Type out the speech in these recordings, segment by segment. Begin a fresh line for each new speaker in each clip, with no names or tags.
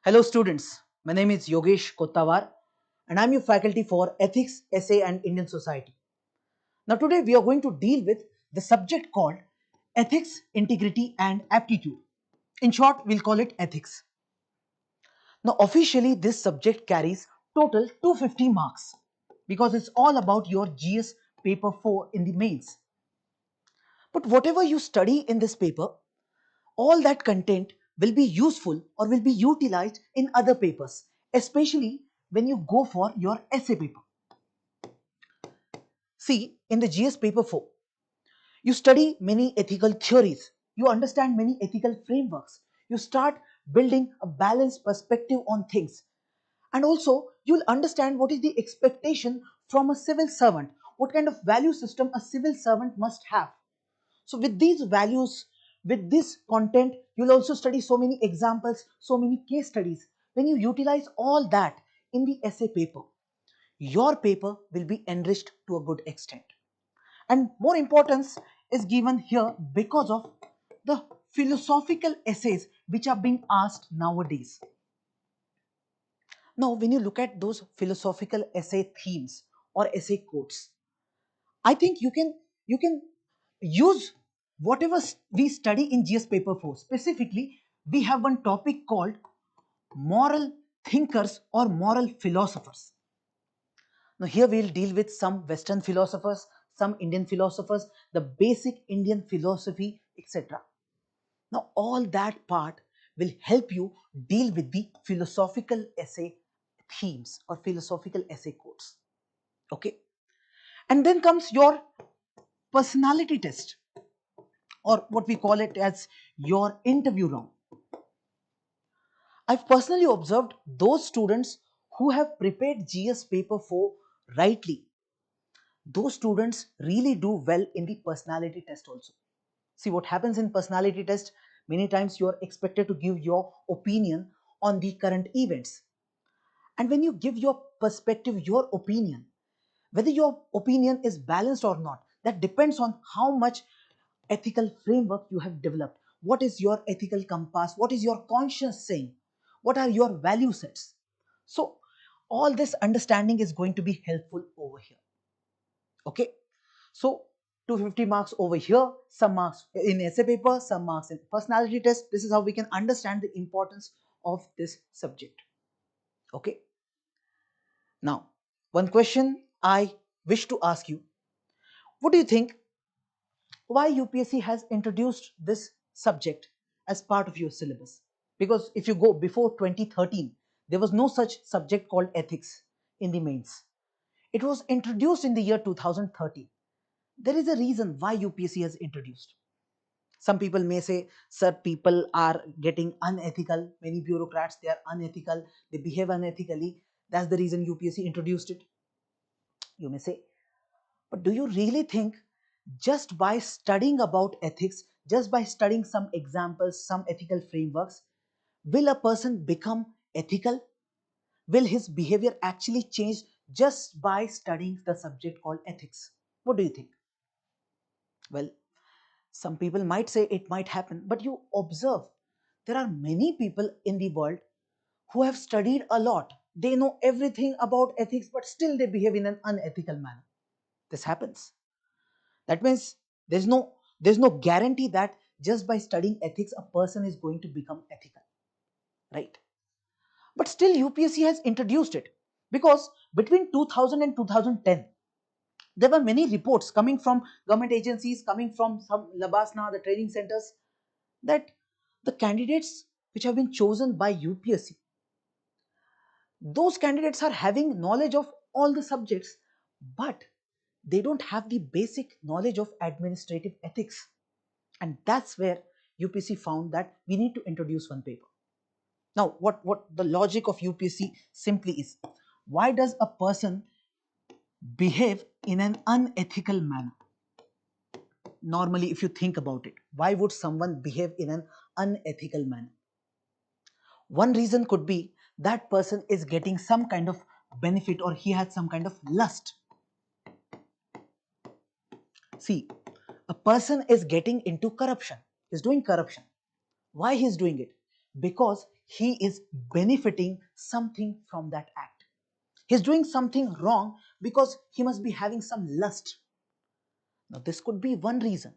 Hello students, my name is Yogesh Kottawar and I am your faculty for Ethics, Essay and Indian Society. Now today we are going to deal with the subject called Ethics, Integrity and Aptitude. In short, we'll call it Ethics. Now officially this subject carries total 250 marks because it's all about your GS paper 4 in the mains. But whatever you study in this paper, all that content will be useful or will be utilized in other papers, especially when you go for your essay paper. See, in the GS paper 4, you study many ethical theories, you understand many ethical frameworks, you start building a balanced perspective on things, and also you'll understand what is the expectation from a civil servant, what kind of value system a civil servant must have. So with these values, with this content, you'll also study so many examples, so many case studies. When you utilize all that in the essay paper, your paper will be enriched to a good extent. And more importance is given here because of the philosophical essays which are being asked nowadays. Now, when you look at those philosophical essay themes or essay quotes, I think you can use whatever we study in GS paper 4. Specifically, we have one topic called moral thinkers or moral philosophers. Now here we'll deal with some Western philosophers, some Indian philosophers, the basic Indian philosophy, etc. Now all that part will help you deal with the philosophical essay themes or philosophical essay quotes. Okay. And then comes your personality test, or what we call it as your interview round. I've personally observed those students who have prepared GS paper 4 rightly. Those students really do well in the personality test also. See what happens in personality test, many times you are expected to give your opinion on the current events. And when you give your perspective, your opinion, whether your opinion is balanced or not, that depends on how much ethical framework you have developed. What is your ethical compass? What is your conscience saying? What are your value sets? So all this understanding is going to be helpful over here. Okay. So 250 marks over here, some marks in essay paper, some marks in personality test. This is how we can understand the importance of this subject. Okay. Now, one question I wish to ask you. What do you think why UPSC has introduced this subject as part of your syllabus? Because if you go before 2013, there was no such subject called ethics in the mains. It was introduced in the year 2013. There is a reason why UPSC has introduced. Some people may say, sir, people are getting unethical. Many bureaucrats, they are unethical. They behave unethically. That's the reason UPSC introduced it. You may say, but do you really think just by studying about ethics, just by studying some examples, some ethical frameworks, will a person become ethical? Will his behavior actually change just by studying the subject called ethics? What do you think? Well, some people might say it might happen, but you observe there are many people in the world who have studied a lot. They know everything about ethics, but still they behave in an unethical manner. This happens. That means there's no guarantee that just by studying ethics a person is going to become ethical, right? But still UPSC has introduced it because between 2000 and 2010 there were many reports coming from government agencies, coming from some labasna, the training centers, that the candidates which have been chosen by UPSC, those candidates are having knowledge of all the subjects, but they don't have the basic knowledge of administrative ethics. And that's where UPSC found that we need to introduce one paper. Now, what the logic of UPSC simply is, why does a person behave in an unethical manner? Normally, if you think about it, why would someone behave in an unethical manner? One reason could be that person is getting some kind of benefit or he has some kind of lust. See, a person is getting into corruption, is doing corruption. Why he is doing it? Because he is benefiting something from that act. He's doing something wrong because he must be having some lust. Now, this could be one reason,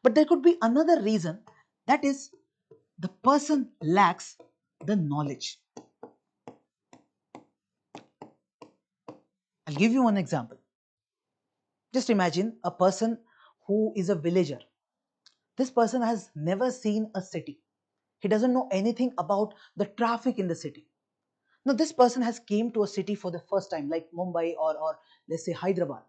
but there could be another reason, that is, the person lacks the knowledge. I'll give you one example. Just imagine a person who is a villager. This person has never seen a city. He doesn't know anything about the traffic in the city. Now, this person has came to a city for the first time, like Mumbai or let's say Hyderabad.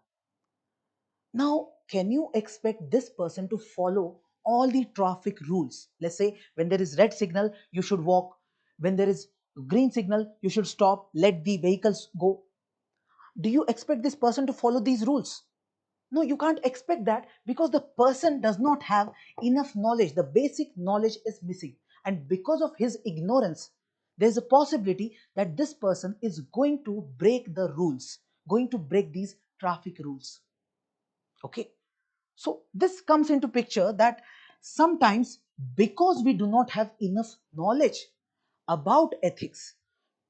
Now, can you expect this person to follow all the traffic rules? Let's say when there is red signal, you should walk. When there is green signal, you should stop, let the vehicles go. Do you expect this person to follow these rules? No, you can't expect that, because the person does not have enough knowledge. The basic knowledge is missing. And because of his ignorance, there's a possibility that this person is going to break the rules, going to break these traffic rules. Okay. So this comes into picture that sometimes, because we do not have enough knowledge about ethics,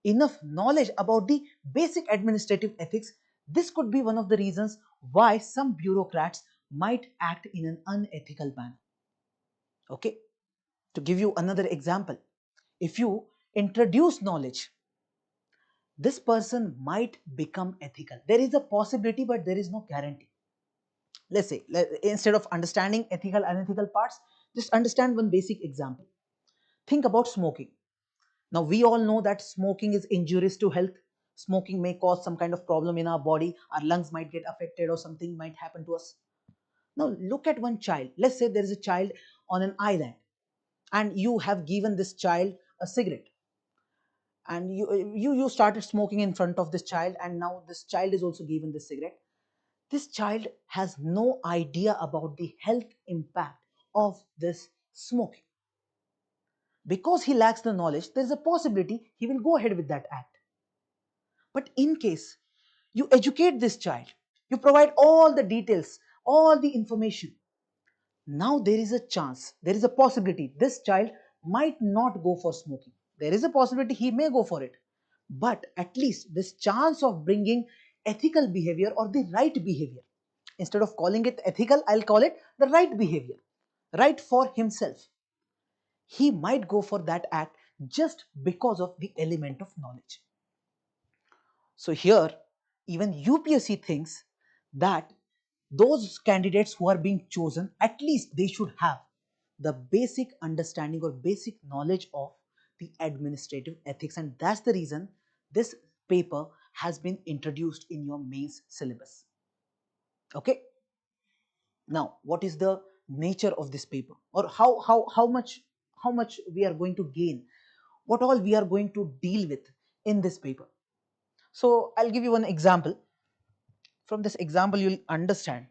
enough knowledge about the basic administrative ethics, this could be one of the reasons why some bureaucrats might act in an unethical manner. Okay, to give you another example, if you introduce knowledge, this person might become ethical. There is a possibility, but there is no guarantee. Let's say, instead of understanding ethical and unethical parts, just understand one basic example. Think about smoking. Now, we all know that smoking is injurious to health. Smoking may cause some kind of problem in our body. Our lungs might get affected or something might happen to us. Now, look at one child. Let's say there is a child on an island and you have given this child a cigarette, and you started smoking in front of this child, and now this child is also given this cigarette. This child has no idea about the health impact of this smoking. Because he lacks the knowledge, there is a possibility he will go ahead with that act. But in case you educate this child, you provide all the details, all the information, now there is a chance, there is a possibility this child might not go for smoking. There is a possibility he may go for it. But at least this chance of bringing ethical behavior or the right behavior, instead of calling it ethical, I'll call it the right behavior, right for himself. He might go for that act just because of the element of knowledge. So here, even UPSC thinks that those candidates who are being chosen, at least they should have the basic understanding or basic knowledge of the administrative ethics, and that's the reason this paper has been introduced in your mains syllabus. Okay. Now, what is the nature of this paper, or how much we are going to gain, what all we are going to deal with in this paper? So I'll give you one example. From this example, you'll understand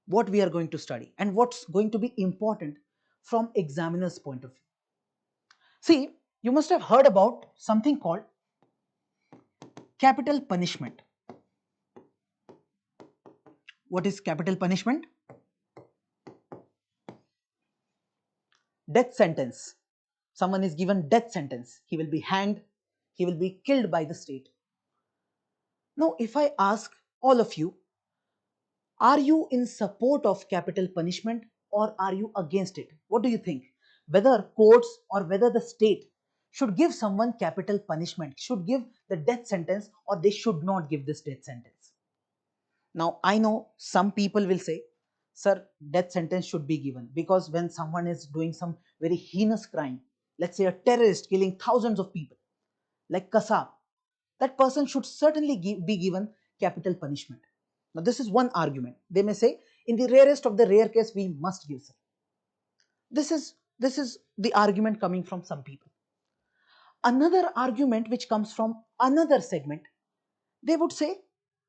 what we are going to study and what's going to be important from examiner's point of view. See, you must have heard about something called capital punishment. What is capital punishment? Death sentence. Someone is given death sentence. He will be hanged. He will be killed by the state. Now, if I ask all of you, are you in support of capital punishment or are you against it? What do you think? Whether courts or whether the state should give someone capital punishment, should give the death sentence, or they should not give this death sentence? Now, I know some people will say, sir, death sentence should be given, because when someone is doing some very heinous crime, let's say a terrorist killing thousands of people, like Kasab, that person should certainly be given capital punishment. Now, this is one argument. They may say, in the rarest of the rare case, we must give, sir. This is the argument coming from some people. Another argument which comes from another segment, they would say,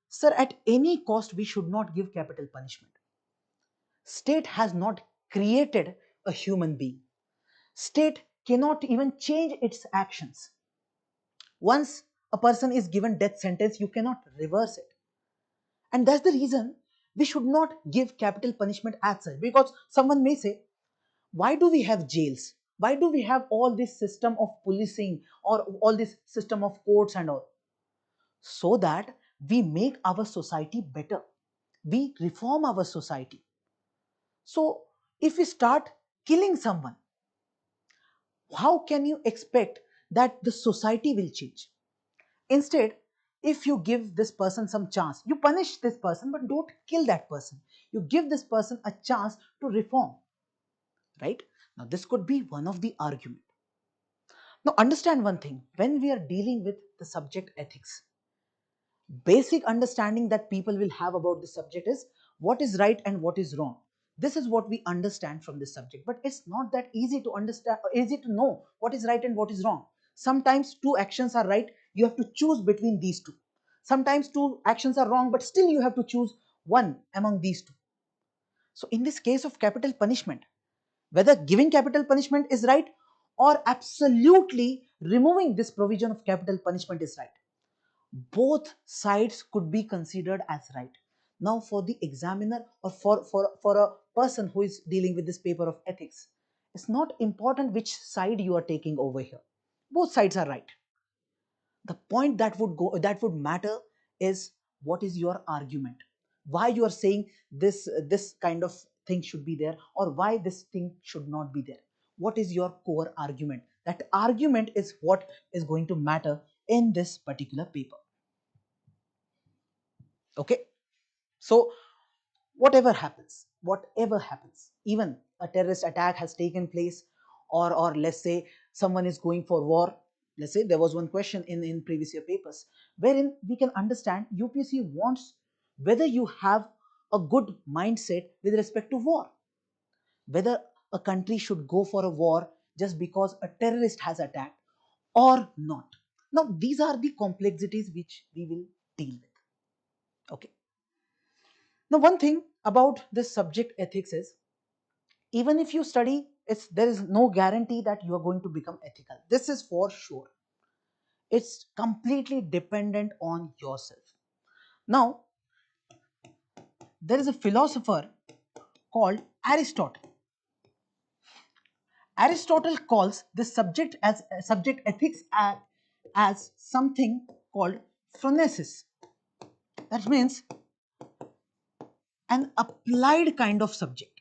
sir, at any cost, we should not give capital punishment. State has not created a human being. State cannot even change its actions. Once a person is given death sentence, you cannot reverse it. And that's the reason we should not give capital punishment as such. Because someone may say, why do we have jails? Why do we have all this system of policing or all this system of courts and all? So that we make our society better. We reform our society. So if we start killing someone, how can you expect that the society will change? Instead, if you give this person some chance, you punish this person, but don't kill that person. You give this person a chance to reform, right? Now, this could be one of the argument. Now, understand one thing. When we are dealing with the subject ethics, basic understanding that people will have about the subject is what is right and what is wrong. This is what we understand from this subject, but it's not that easy to understand, easy to know what is right and what is wrong. Sometimes two actions are right, you have to choose between these two. Sometimes two actions are wrong, but still you have to choose one among these two. So in this case of capital punishment, whether giving capital punishment is right or absolutely removing this provision of capital punishment is right, both sides could be considered as right. Now for the examiner or for a person who is dealing with this paper of ethics, it's not important which side you are taking over here. Both sides are right. The point that would matter is what is your argument, why you are saying this kind of thing should be there or why this thing should not be there. What is your core argument? That argument is what is going to matter in this particular paper. Okay, so whatever happens, even a terrorist attack has taken place, or let's say someone is going for war. Let's say there was one question in previous year papers wherein we can understand UPSC wants whether you have a good mindset with respect to war, whether a country should go for a war just because a terrorist has attacked or not. Now these are the complexities which we will deal with. Okay, now one thing about this subject ethics is, even if you study, there is no guarantee that you are going to become ethical. This is for sure. It's completely dependent on yourself. Now, there is a philosopher called Aristotle. Aristotle calls this subject as subject ethics as something called phronesis. That means an applied kind of subject.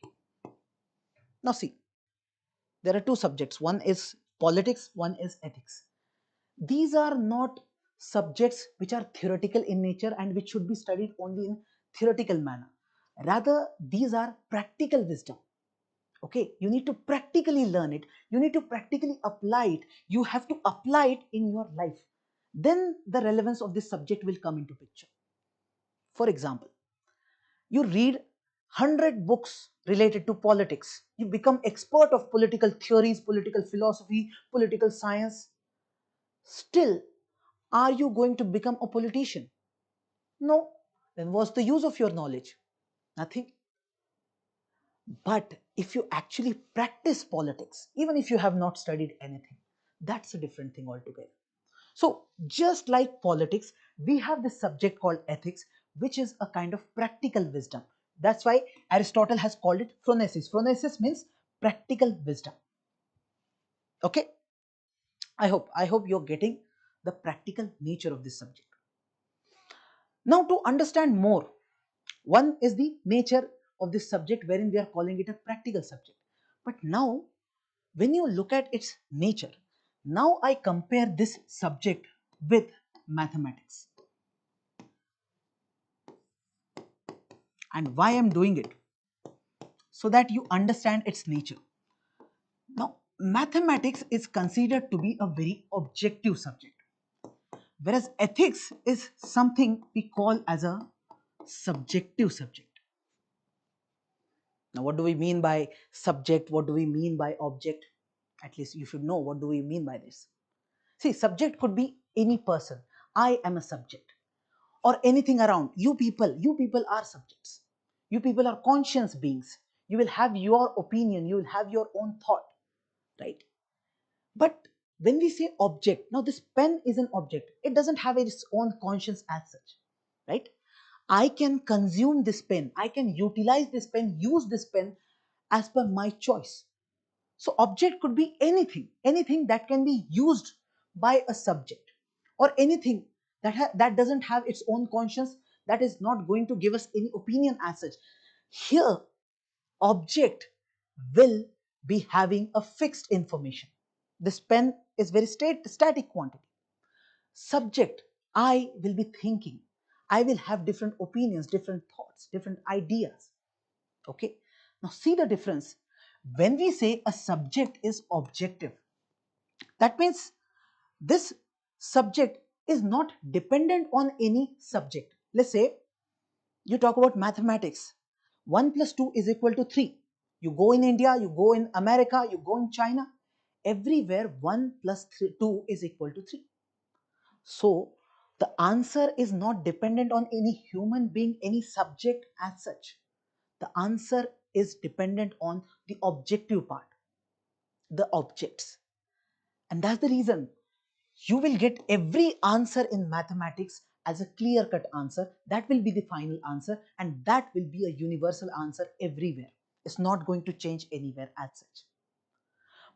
Now see, there are two subjects. One is politics, one is ethics. These are not subjects which are theoretical in nature and which should be studied only in theoretical manner. Rather, these are practical wisdom. Okay, you need to practically learn it. You need to practically apply it. You have to apply it in your life. Then the relevance of this subject will come into picture. For example, you read 100 books related to politics. You become expert of political theories, political philosophy, political science. Still, are you going to become a politician? No. Then what's the use of your knowledge? Nothing. But if you actually practice politics, even if you have not studied anything, that's a different thing altogether. So just like politics, we have this subject called ethics, which is a kind of practical wisdom. That's why Aristotle has called it phronesis. Phronesis means practical wisdom. Okay, I hope you're getting the practical nature of this subject. Now to understand more, one is the nature of this subject wherein we are calling it a practical subject. But now when you look at its nature, now I compare this subject with mathematics. And why I'm doing it? So that you understand its nature. Now mathematics is considered to be a very objective subject, whereas ethics is something we call as a subjective subject. Now, what do we mean by subject? What do we mean by object? At least you should know what do we mean by this. See, subject could be any person. I am a subject. Or anything around. You people are subjects. You people are conscious beings. You will have your opinion. You will have your own thought. Right? But when we say object, now this pen is an object. It doesn't have its own conscience as such. Right? I can consume this pen. I can utilize this pen, use this pen as per my choice. So object could be anything, anything that can be used by a subject, or anything that doesn't have its own conscience, that is not going to give us any opinion as such. Here, object will be having a fixed information. This pen is very static quantity. Subject, I will be thinking. I will have different opinions, different thoughts, different ideas. Okay. Now see the difference. When we say a subject is objective, that means this subject is not dependent on any subject. Let's say you talk about mathematics. 1 plus 2 is equal to 3. You go in India, you go in America, you go in China. Everywhere 1 plus 2 is equal to 3. So the answer is not dependent on any human being, any subject as such. The answer is dependent on the objective part, the objects. And that's the reason you will get every answer in mathematics as a clear cut answer. That will be the final answer, and that will be a universal answer everywhere. It's not going to change anywhere as such.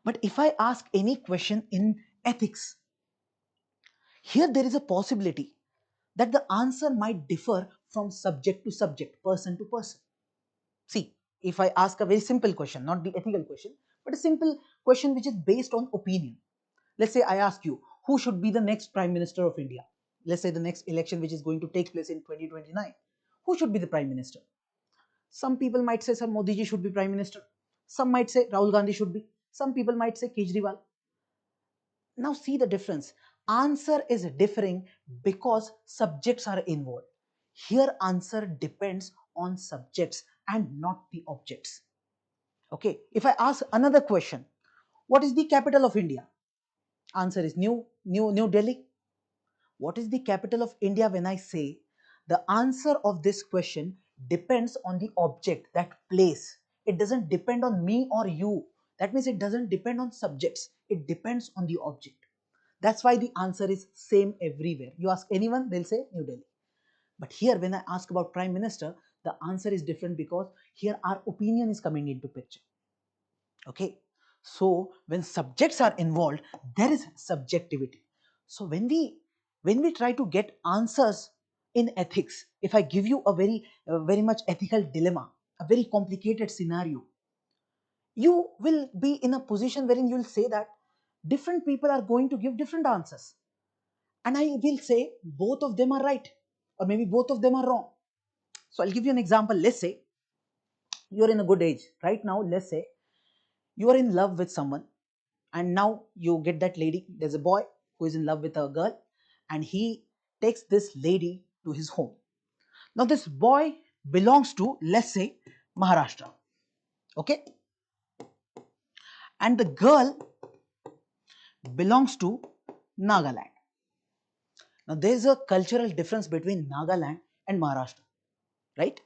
But if I ask any question in ethics, here there is a possibility that the answer might differ from subject to subject, person to person. See, if I ask a very simple question, not the ethical question, but a simple question which is based on opinion. Let's say I ask you, who should be the next Prime Minister of India? Let's say the next election which is going to take place in 2029. Who should be the Prime Minister? Some people might say Sir Modi ji should be Prime Minister. Some might say Rahul Gandhi should be. Some people might say Kejriwal. Now see the difference. Answer is differing because subjects are involved. Here answer depends on subjects and not the objects. Okay, if I ask another question, what is the capital of India? Answer is New Delhi. What is the capital of India? When I say, the answer of this question depends on the object, that place. It doesn't depend on me or you. That means it doesn't depend on subjects. It depends on the object. That's why the answer is same everywhere. You ask anyone, they'll say New Delhi. But here when I ask about Prime Minister, the answer is different because here our opinion is coming into picture. Okay. So when subjects are involved, there is subjectivity. So when we try to get answers in ethics, if I give you a very much ethical dilemma, a very complicated scenario, you will be in a position wherein you will say that different people are going to give different answers. And I will say both of them are right, or maybe both of them are wrong. So I'll give you an example. Let's say you're in a good age. Right now, let's say you are in love with someone, and now you get that lady. There's a boy who is in love with a girl, and he takes this lady to his home. Now this boy belongs to, let's say, Maharashtra. Okay. And the girl belongs to Nagaland. Now there is a cultural difference between Nagaland and Maharashtra, right?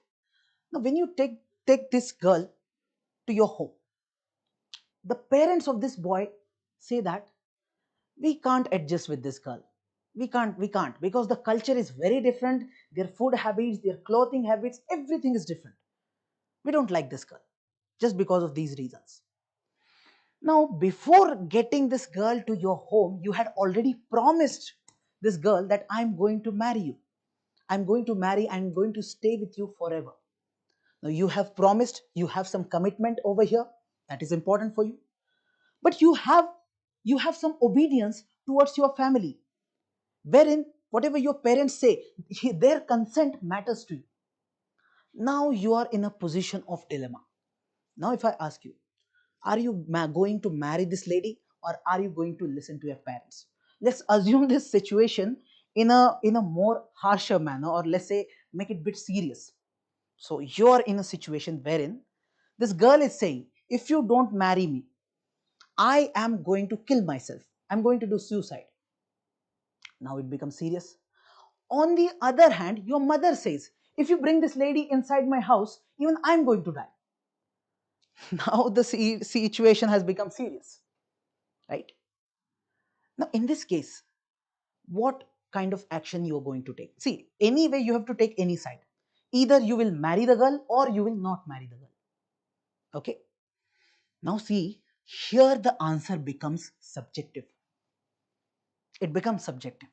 Now when you take this girl to your home, the parents of this boy say that we can't adjust with this girl. We can't, because the culture is very different. Their food habits, their clothing habits, everything is different. We don't like this girl just because of these reasons. Now before getting this girl to your home, you had already promised this girl that I'm going to marry you. I'm going to stay with you forever. Now you have promised, you have some commitment over here that is important for you. But you have some obedience towards your family, wherein whatever your parents say, their consent matters to you. Now you are in a position of dilemma. Now if I ask you, are you going to marry this lady, or are you going to listen to your parents? Let's assume this situation in a more harsher manner, or let's say make it a bit serious. So you're in a situation wherein this girl is saying, if you don't marry me, I am going to kill myself. I'm going to do suicide. Now it becomes serious. On the other hand, your mother says, if you bring this lady inside my house, even I'm going to die. Now the situation has become serious, right? Now in this case, what kind of action you are going to take? See, anyway, you have to take any side. Either you will marry the girl or you will not marry the girl. Okay. Now see, Here the answer becomes subjective. It becomes subjective.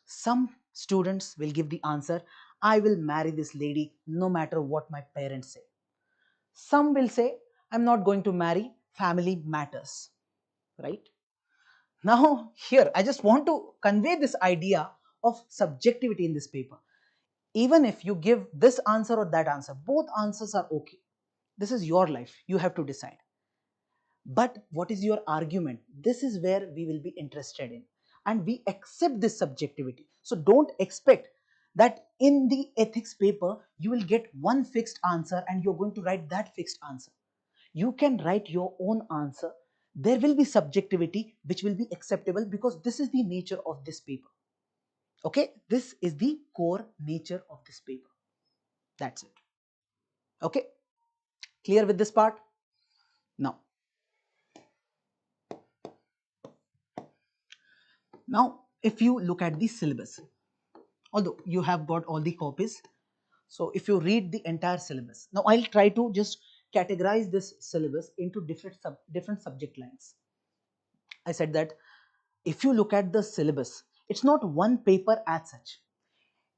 Some students will give the answer, I will marry this lady no matter what my parents say. Some will say, I'm not going to marry, family matters. Right? Now, here I just want to convey this idea of subjectivity in this paper. Even if you give this answer or that answer, both answers are okay. This is your life, you have to decide. But what is your argument? This is where we will be interested in. And we accept this subjectivity. So don't expect that in the ethics paper, you will get one fixed answer and you're going to write that fixed answer. You can write your own answer. There will be subjectivity which will be acceptable because this is the nature of this paper. Okay, this is the core nature of this paper. That's it. Okay, clear with this part? Now, if you look at the syllabus, although you have got all the copies, so if you read the entire syllabus, now I'll try to just categorize this syllabus into different subject lines. I said that if you look at the syllabus, it's not one paper as such.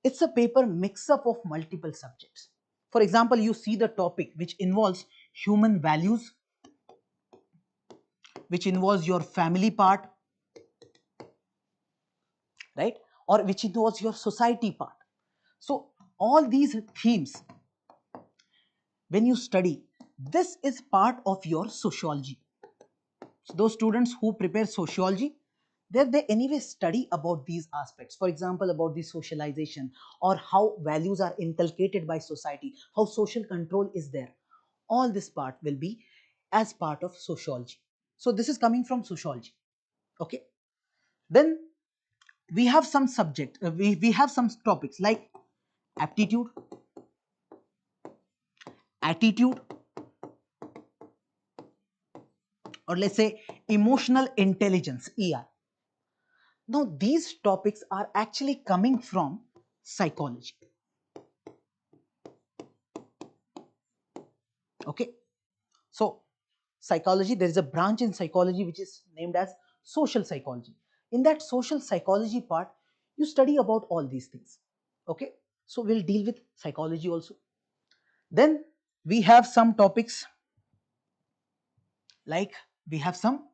It's a paper mix up of multiple subjects. For example, you see the topic which involves human values, which involves your family part, right? Or which involves your society part. So all these themes, when you study, this is part of your sociology. So those students who prepare sociology, they anyway study about these aspects. For example, about the socialization or how values are inculcated by society, how social control is there. All this part will be as part of sociology. So this is coming from sociology. Okay. Then we have some we have some topics like aptitude, attitude, or let's say emotional intelligence, ER. Now these topics are actually coming from psychology. Okay, so psychology, there is a branch in psychology which is named as social psychology. In that social psychology part, you study about all these things. Okay, so we'll deal with psychology also. Then we have some topics like we have some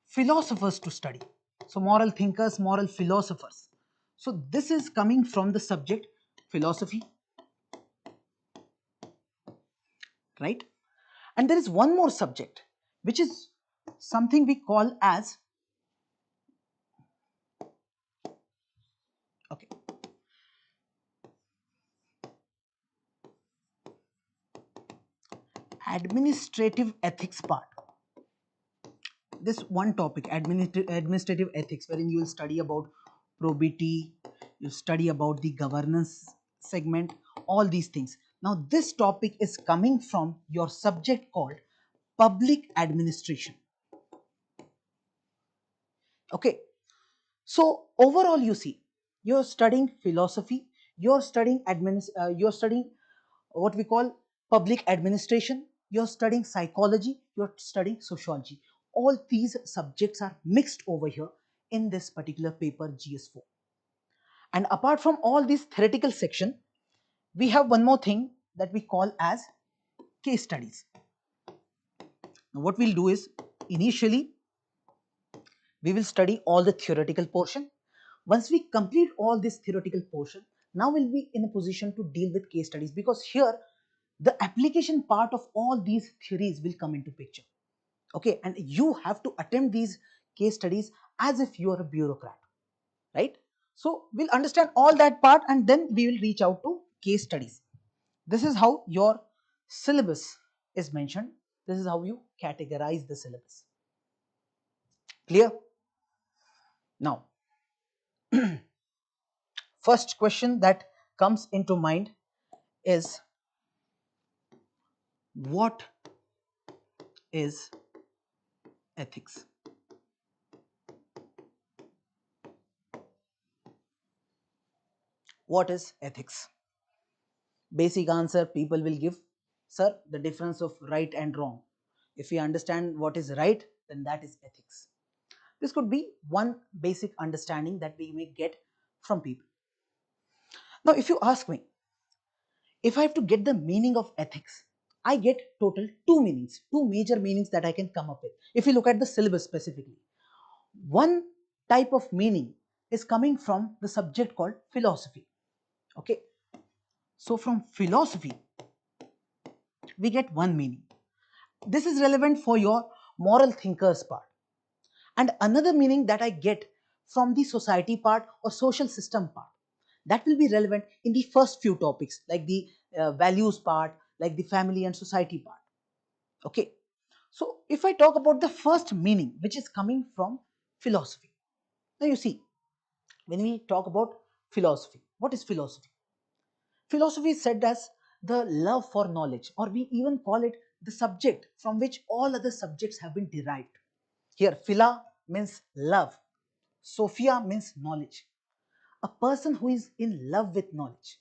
philosophers to study. So moral thinkers, moral philosophers. So this is coming from the subject philosophy, right? And there is one more subject which is something we call as, okay, administrative ethics part. This one topic, administrative ethics, wherein you will study about probity, you study about the governance segment, all these things. Now this topic is coming from your subject called public administration. Okay, so overall you see, you're studying philosophy, you're studying what we call public administration, you're studying psychology, you're studying sociology. All these subjects are mixed over here in this particular paper GS4. And apart from all this theoretical section, we have one more thing that we call as case studies. Now what we'll do is, initially we will study all the theoretical portion. Once we complete all this theoretical portion, now we'll be in a position to deal with case studies, because here the application part of all these theories will come into picture. Okay, and you have to attempt these case studies as if you are a bureaucrat, right? So we'll understand all that part and then we will reach out to case studies. This is how your syllabus is mentioned. This is how you categorize the syllabus. Clear? Now, first question that comes into mind is, what is ethics? What is ethics? Basic answer people will give, sir, the difference of right and wrong. If we understand what is right, then that is ethics. This could be one basic understanding that we may get from people. Now, if you ask me, if I have to get the meaning of ethics, I get total two meanings, two major meanings that I can come up with. If you look at the syllabus specifically, one type of meaning is coming from the subject called philosophy. Okay, so from philosophy, we get one meaning. This is relevant for your moral thinkers part. And another meaning that I get from the society part or social system part, that will be relevant in the first few topics, like the values part, like the family and society part. Okay, so if I talk about the first meaning, which is coming from philosophy. Now you see, when we talk about philosophy, what is philosophy? Philosophy is said as the love for knowledge, or we even call it the subject from which all other subjects have been derived. Here, phila means love, Sophia means knowledge. A person who is in love with knowledge,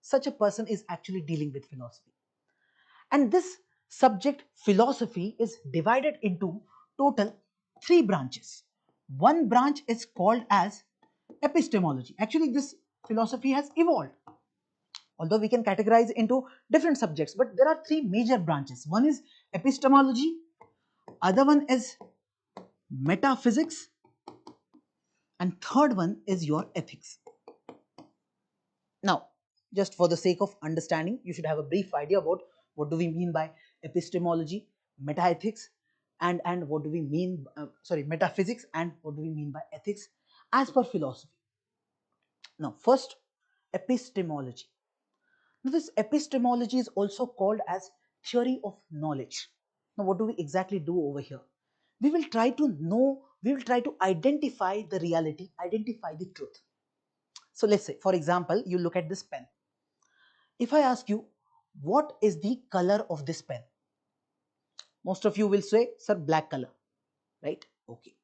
such a person is actually dealing with philosophy. And this subject, philosophy, is divided into total three branches. One branch is called as epistemology. Actually, this philosophy has evolved, although we can categorize into different subjects, but there are three major branches. One is epistemology, other one is metaphysics, and third one is your ethics. Now, just for the sake of understanding, you should have a brief idea about what do we mean by epistemology, metaethics, and what do we mean, metaphysics, and what do we mean by ethics as per philosophy. Now, first, epistemology. Now, this epistemology is also called as theory of knowledge. Now, what do we exactly do over here? We will try to know, we will try to identify the reality, identify the truth. So, let's say, for example, you look at this pen. If I ask you, what is the color of this pen? Most of you will say, sir, black color, right? Okay.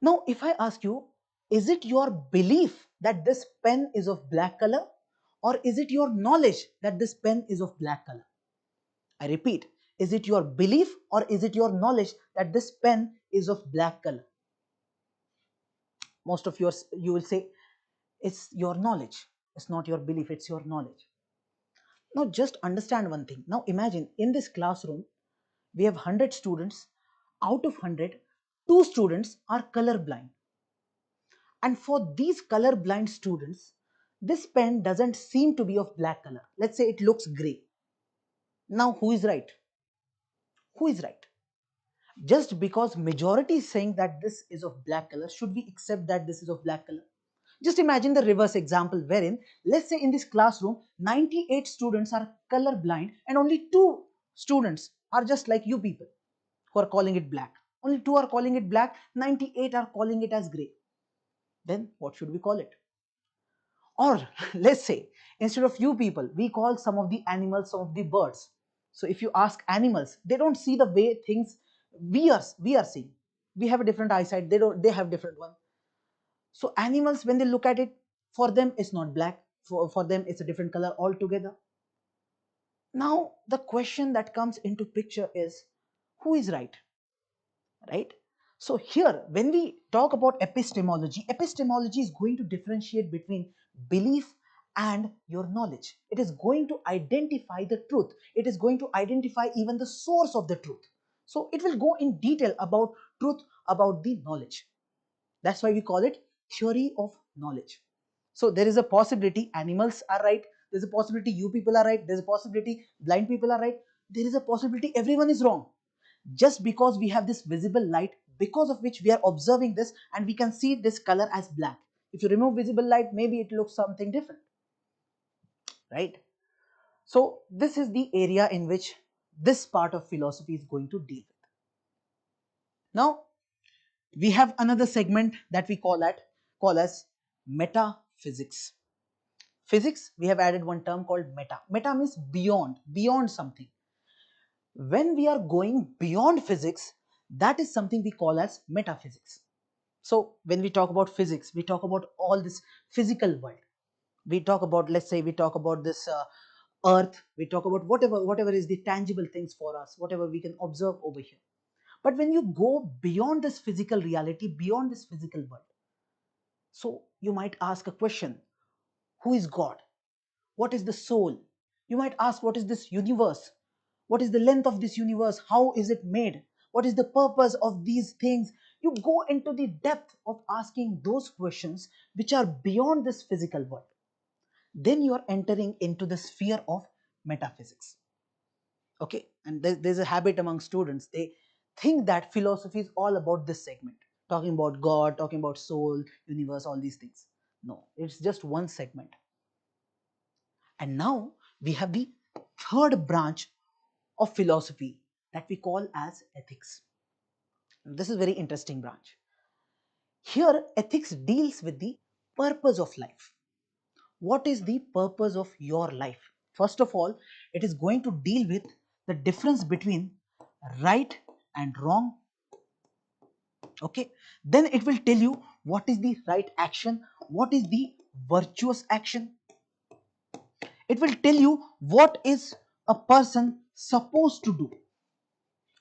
Now, if I ask you, is it your belief that this pen is of black color, or is it your knowledge that this pen is of black color? I repeat, is it your belief or is it your knowledge that this pen is of black color? Most of yours, you will say, it's your knowledge. It's not your belief, it's your knowledge. Now, just understand one thing. Now, imagine in this classroom, we have 100 students. Out of 100, 2 students are color blind. And for these color blind students, this pen doesn't seem to be of black color. Let's say it looks gray. Now, who is right? Who is right? Just because majority is saying that this is of black color, should we accept that this is of black color? Just imagine the reverse example wherein, let's say in this classroom, 98 students are color blind and only 2 students are just like you people who are calling it black. Only 2 are calling it black, 98 are calling it as grey. Then what should we call it? Or let's say, instead of you people, we call some of the animals, some of the birds. So if you ask animals, they don't see the way things we are seeing. We have a different eyesight, they have different one. So animals, when they look at it, for them it's not black, for them it's a different color altogether. Now the question that comes into picture is, who is right? Right? So here, when we talk about epistemology, epistemology is going to differentiate between belief and your knowledge. It is going to identify the truth. It is going to identify even the source of the truth. So it will go in detail about truth, about the knowledge. That's why we call it theory of knowledge. So there is a possibility animals are right. There's a possibility you people are right. There's a possibility blind people are right. There is a possibility everyone is wrong, just because we have this visible light, because of which we are observing this and we can see this color as black. If you remove visible light, maybe it looks something different, right? So this is the area in which this part of philosophy is going to deal with. Now we have another segment that we call as metaphysics. Physics, we have added one term called meta. Meta means beyond something. When we are going beyond physics, that is something we call as metaphysics. So when we talk about physics, we talk about all this physical world. We talk about, let's say we talk about this earth, we talk about whatever is the tangible things for us, whatever we can observe over here. But when you go beyond this physical reality, beyond this physical world, so you might ask a question: who is God? What is the soul? You might ask, what is this universe? What is the length of this universe? How is it made? What is the purpose of these things? You go into the depth of asking those questions which are beyond this physical world. Then you are entering into the sphere of metaphysics. Okay, and there's a habit among students. They think that philosophy is all about this segment, talking about God, talking about soul, universe, all these things. No, it's just one segment. And now we have the third branch of philosophy that we call as ethics. This is a very interesting branch. Here, ethics deals with the purpose of life. What is the purpose of your life? First of all, it is going to deal with the difference between right and wrong. Okay, then it will tell you what is the right action, what is the virtuous action. It will tell you what is a person supposed to do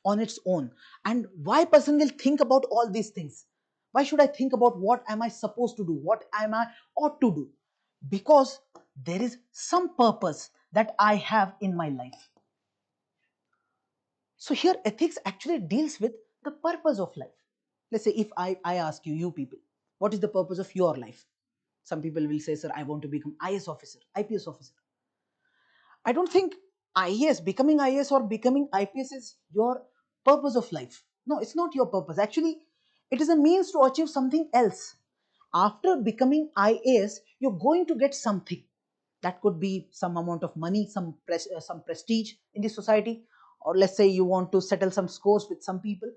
on its own, and why person will think about all these things. Why should I think about what am I supposed to do, what am I ought to do? Because there is some purpose that I have in my life. So here ethics actually deals with the purpose of life. Let's say if I ask you, you people, what is the purpose of your life? Some people will say, sir, I want to become IS officer, IPS officer. I don't think becoming IAS or becoming IPS is your purpose of life. No, it's not your purpose. Actually, it is a means to achieve something else. After becoming IAS, you're going to get something. That could be some amount of money, some prestige in the society, or let's say you want to settle some scores with some people,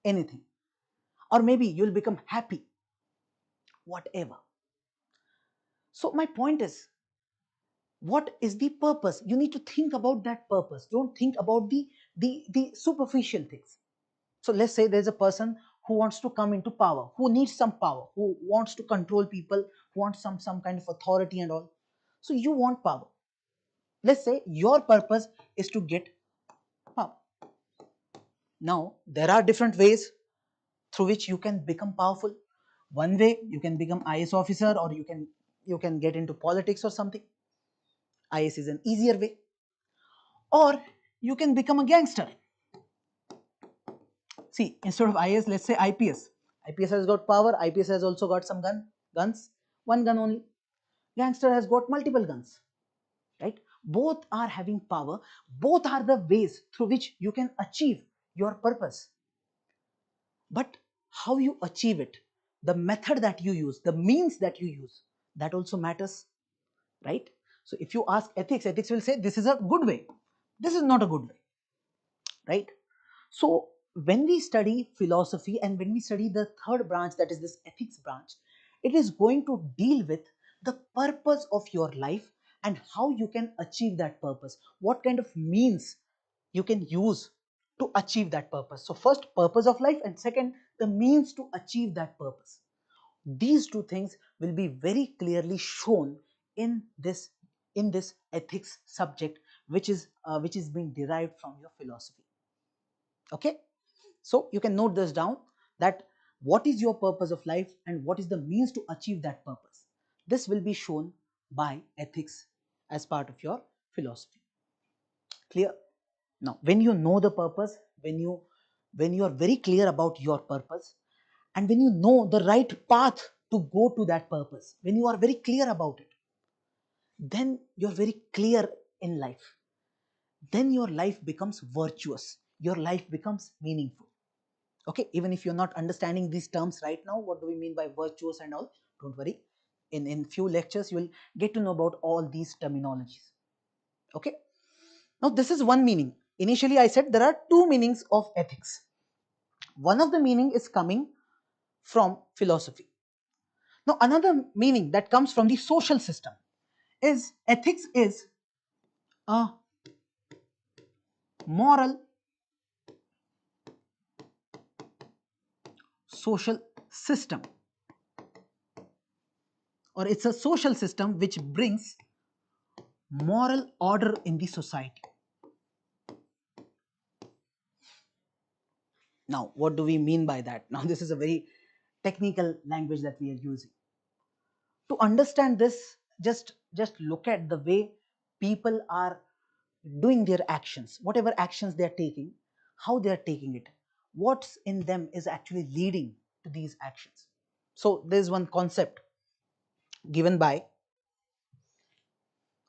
anything. Or maybe you'll become happy, whatever. So my point is, what is the purpose? You need to think about that purpose. Don't think about the superficial things. So let's say there's a person who wants to come into power, who needs some power, who wants to control people, who wants some kind of authority and all. So you want power. Let's say your purpose is to get power. Now there are different ways through which you can become powerful. One way, you can become IS officer, or you can get into politics or something. IS is an easier way. Or you can become a gangster. See, instead of IS, let's say IPS. IPS has got power, IPS has also got some guns, one gun only. Gangster has got multiple guns, right? Both are having power, both are the ways through which you can achieve your purpose. But how you achieve it, the method that you use, the means that you use, that also matters, right? So if you ask ethics, ethics will say this is a good way, this is not a good way, right? So when we study philosophy and when we study the third branch, that is this ethics branch, it is going to deal with the purpose of your life and how you can achieve that purpose, what kind of means you can use to achieve that purpose. So first, purpose of life, and second, the means to achieve that purpose. These two things will be very clearly shown in this ethics subject, which is being derived from your philosophy. Okay, so you can note this down, that what is your purpose of life and what is the means to achieve that purpose. This will be shown by ethics as part of your philosophy. Clear? Now when you know the purpose, when you are very clear about your purpose, and when you know the right path to go to that purpose, when you are very clear about it, then you're very clear in life. Then your life becomes virtuous, your life becomes meaningful. Okay, even if you're not understanding these terms right now, what do we mean by virtuous and all, don't worry, in few lectures you will get to know about all these terminologies. Okay, now this is one meaning. Initially I said there are two meanings of ethics. One of the meaning is coming from philosophy. Now another meaning that comes from the social system is ethics is a moral social system, or it's a social system which brings moral order in the society. Now, what do we mean by that? Now, this is a very technical language that we are using. To understand this, just look at the way people are doing their actions, whatever actions they are taking, how they are taking it, what's in them is actually leading to these actions. So there is one concept given by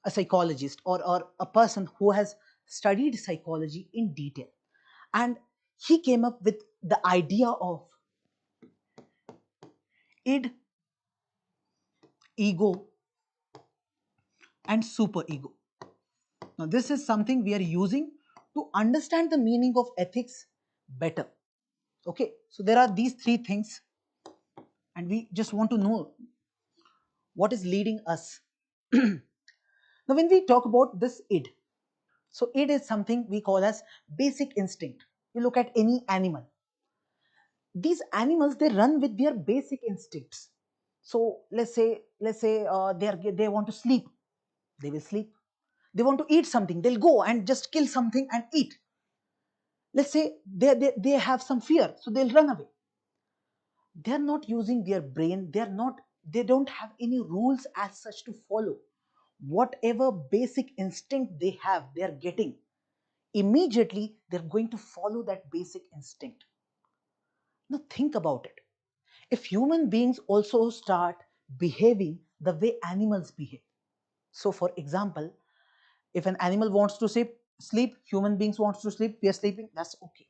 a psychologist, or a person who has studied psychology in detail, and he came up with the idea of id, ego, and superego. Now this is something we are using to understand the meaning of ethics better. Okay, so there are these three things, and we just want to know what is leading us. Now when we talk about this id, so id is something we call as basic instinct. You look at any animal, these animals, they run with their basic instincts. So let's say they want to sleep, they will sleep. They want to eat something, they'll go and just kill something and eat. Let's say they have some fear, so they'll run away. They're not using their brain, they don't have any rules as such to follow. Whatever basic instinct they have, they are getting immediately, they're going to follow that basic instinct. Now think about it. If human beings also start behaving the way animals behave, so for example, if an animal wants to sleep, human beings wants to sleep, we are sleeping, that's okay.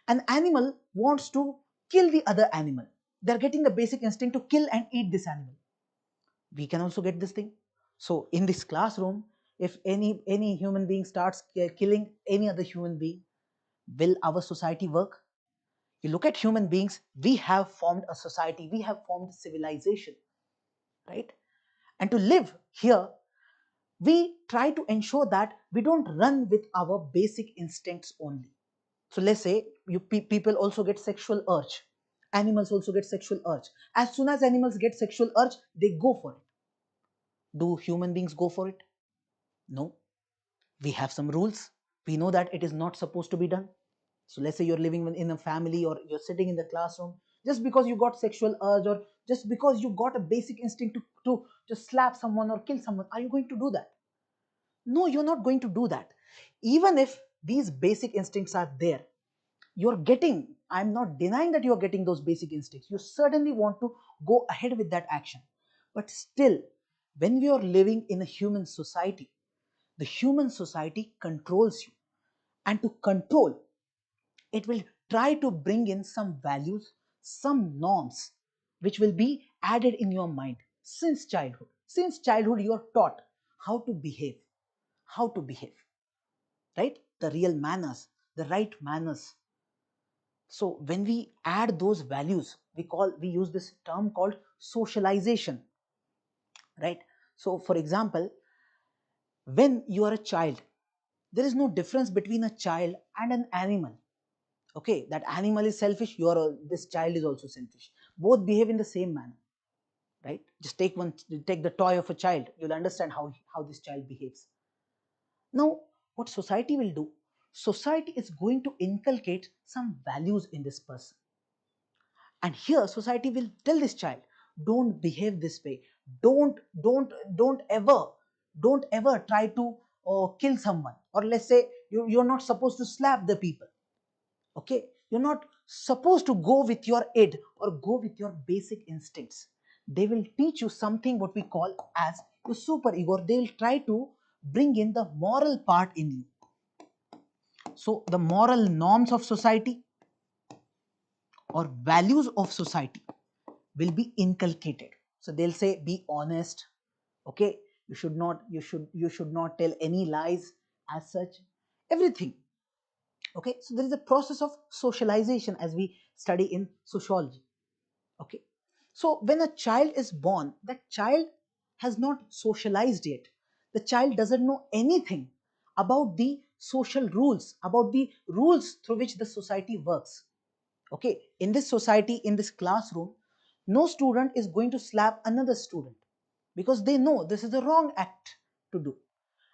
An animal wants to kill the other animal, they're getting the basic instinct to kill and eat this animal. We can also get this thing. So in this classroom, if any human being starts killing any other human being, will our society work? You look at human beings, we have formed a society, we have formed civilization, right? And to live here, we try to ensure that we don't run with our basic instincts only. So let's say people also get sexual urge. Animals also get sexual urge. As soon as animals get sexual urge, they go for it. Do human beings go for it? No. We have some rules. We know that it is not supposed to be done. So let's say you're living in a family or you're sitting in the classroom. Just because you got sexual urge, or just because you got a basic instinct to just slap someone or kill someone, are you going to do that? No, you're not going to do that. Even if these basic instincts are there, you're getting, I'm not denying that you're getting those basic instincts. You certainly want to go ahead with that action. But still, when we are living in a human society, the human society controls you. And to control, it will try to bring in some values, some norms, which will be added in your mind since childhood. Since childhood, you are taught how to behave, how to behave, right? The real manners, the right manners. So when we add those values, we use this term called socialization, right? So for example, when you are a child, there is no difference between a child and an animal. Okay, that animal is selfish, this child is also selfish. Both behave in the same manner, right? Just take the toy of a child, you'll understand how this child behaves. Now, what society will do? Society is going to inculcate some values in this person. And here society will tell this child, don't behave this way. Don't ever try to kill someone. Or let's say you're not supposed to slap the people. Okay, you're not supposed to go with your id or go with your basic instincts. They will teach you something what we call as your super ego. They will try to bring in the moral part in you. So the moral norms of society or values of society will be inculcated. So they'll say, be honest. Okay, you should not tell any lies as such. Everything. Okay, so there is a process of socialization as we study in sociology. Okay, so when a child is born, that child has not socialized yet. The child doesn't know anything about the social rules, about the rules through which the society works. Okay, in this society, in this classroom, no student is going to slap another student because they know this is the wrong act to do.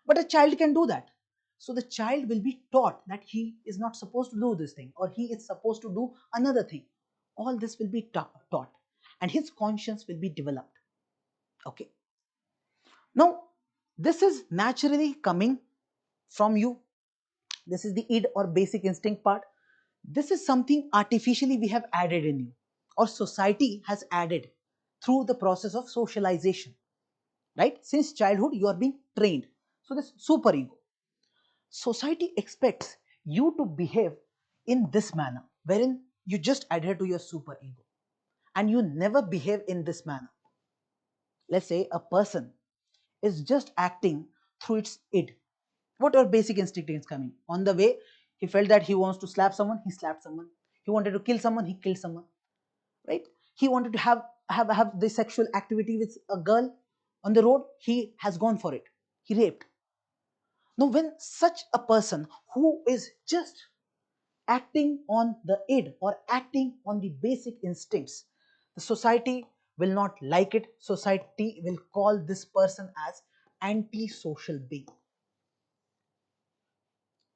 But a child can do that. So the child will be taught that he is not supposed to do this thing, or he is supposed to do another thing. All this will be taught, and his conscience will be developed. Okay. Now, this is naturally coming from you. This is the id or basic instinct part. This is something artificially we have added in you, or society has added through the process of socialization, right? Since childhood, you are being trained. So, this super ego. Society expects you to behave in this manner, wherein you just adhere to your super ego and you never behave in this manner. Let's say a person is just acting through its id. Whatever basic instinct is coming. On the way, he felt that he wants to slap someone, he slapped someone. He wanted to kill someone, he killed someone. Right? He wanted to have the sexual activity with a girl on the road, he has gone for it. He raped. Now, when such a person who is just acting on the id or acting on the basic instincts, the society will not like it. Society will call this person as antisocial being.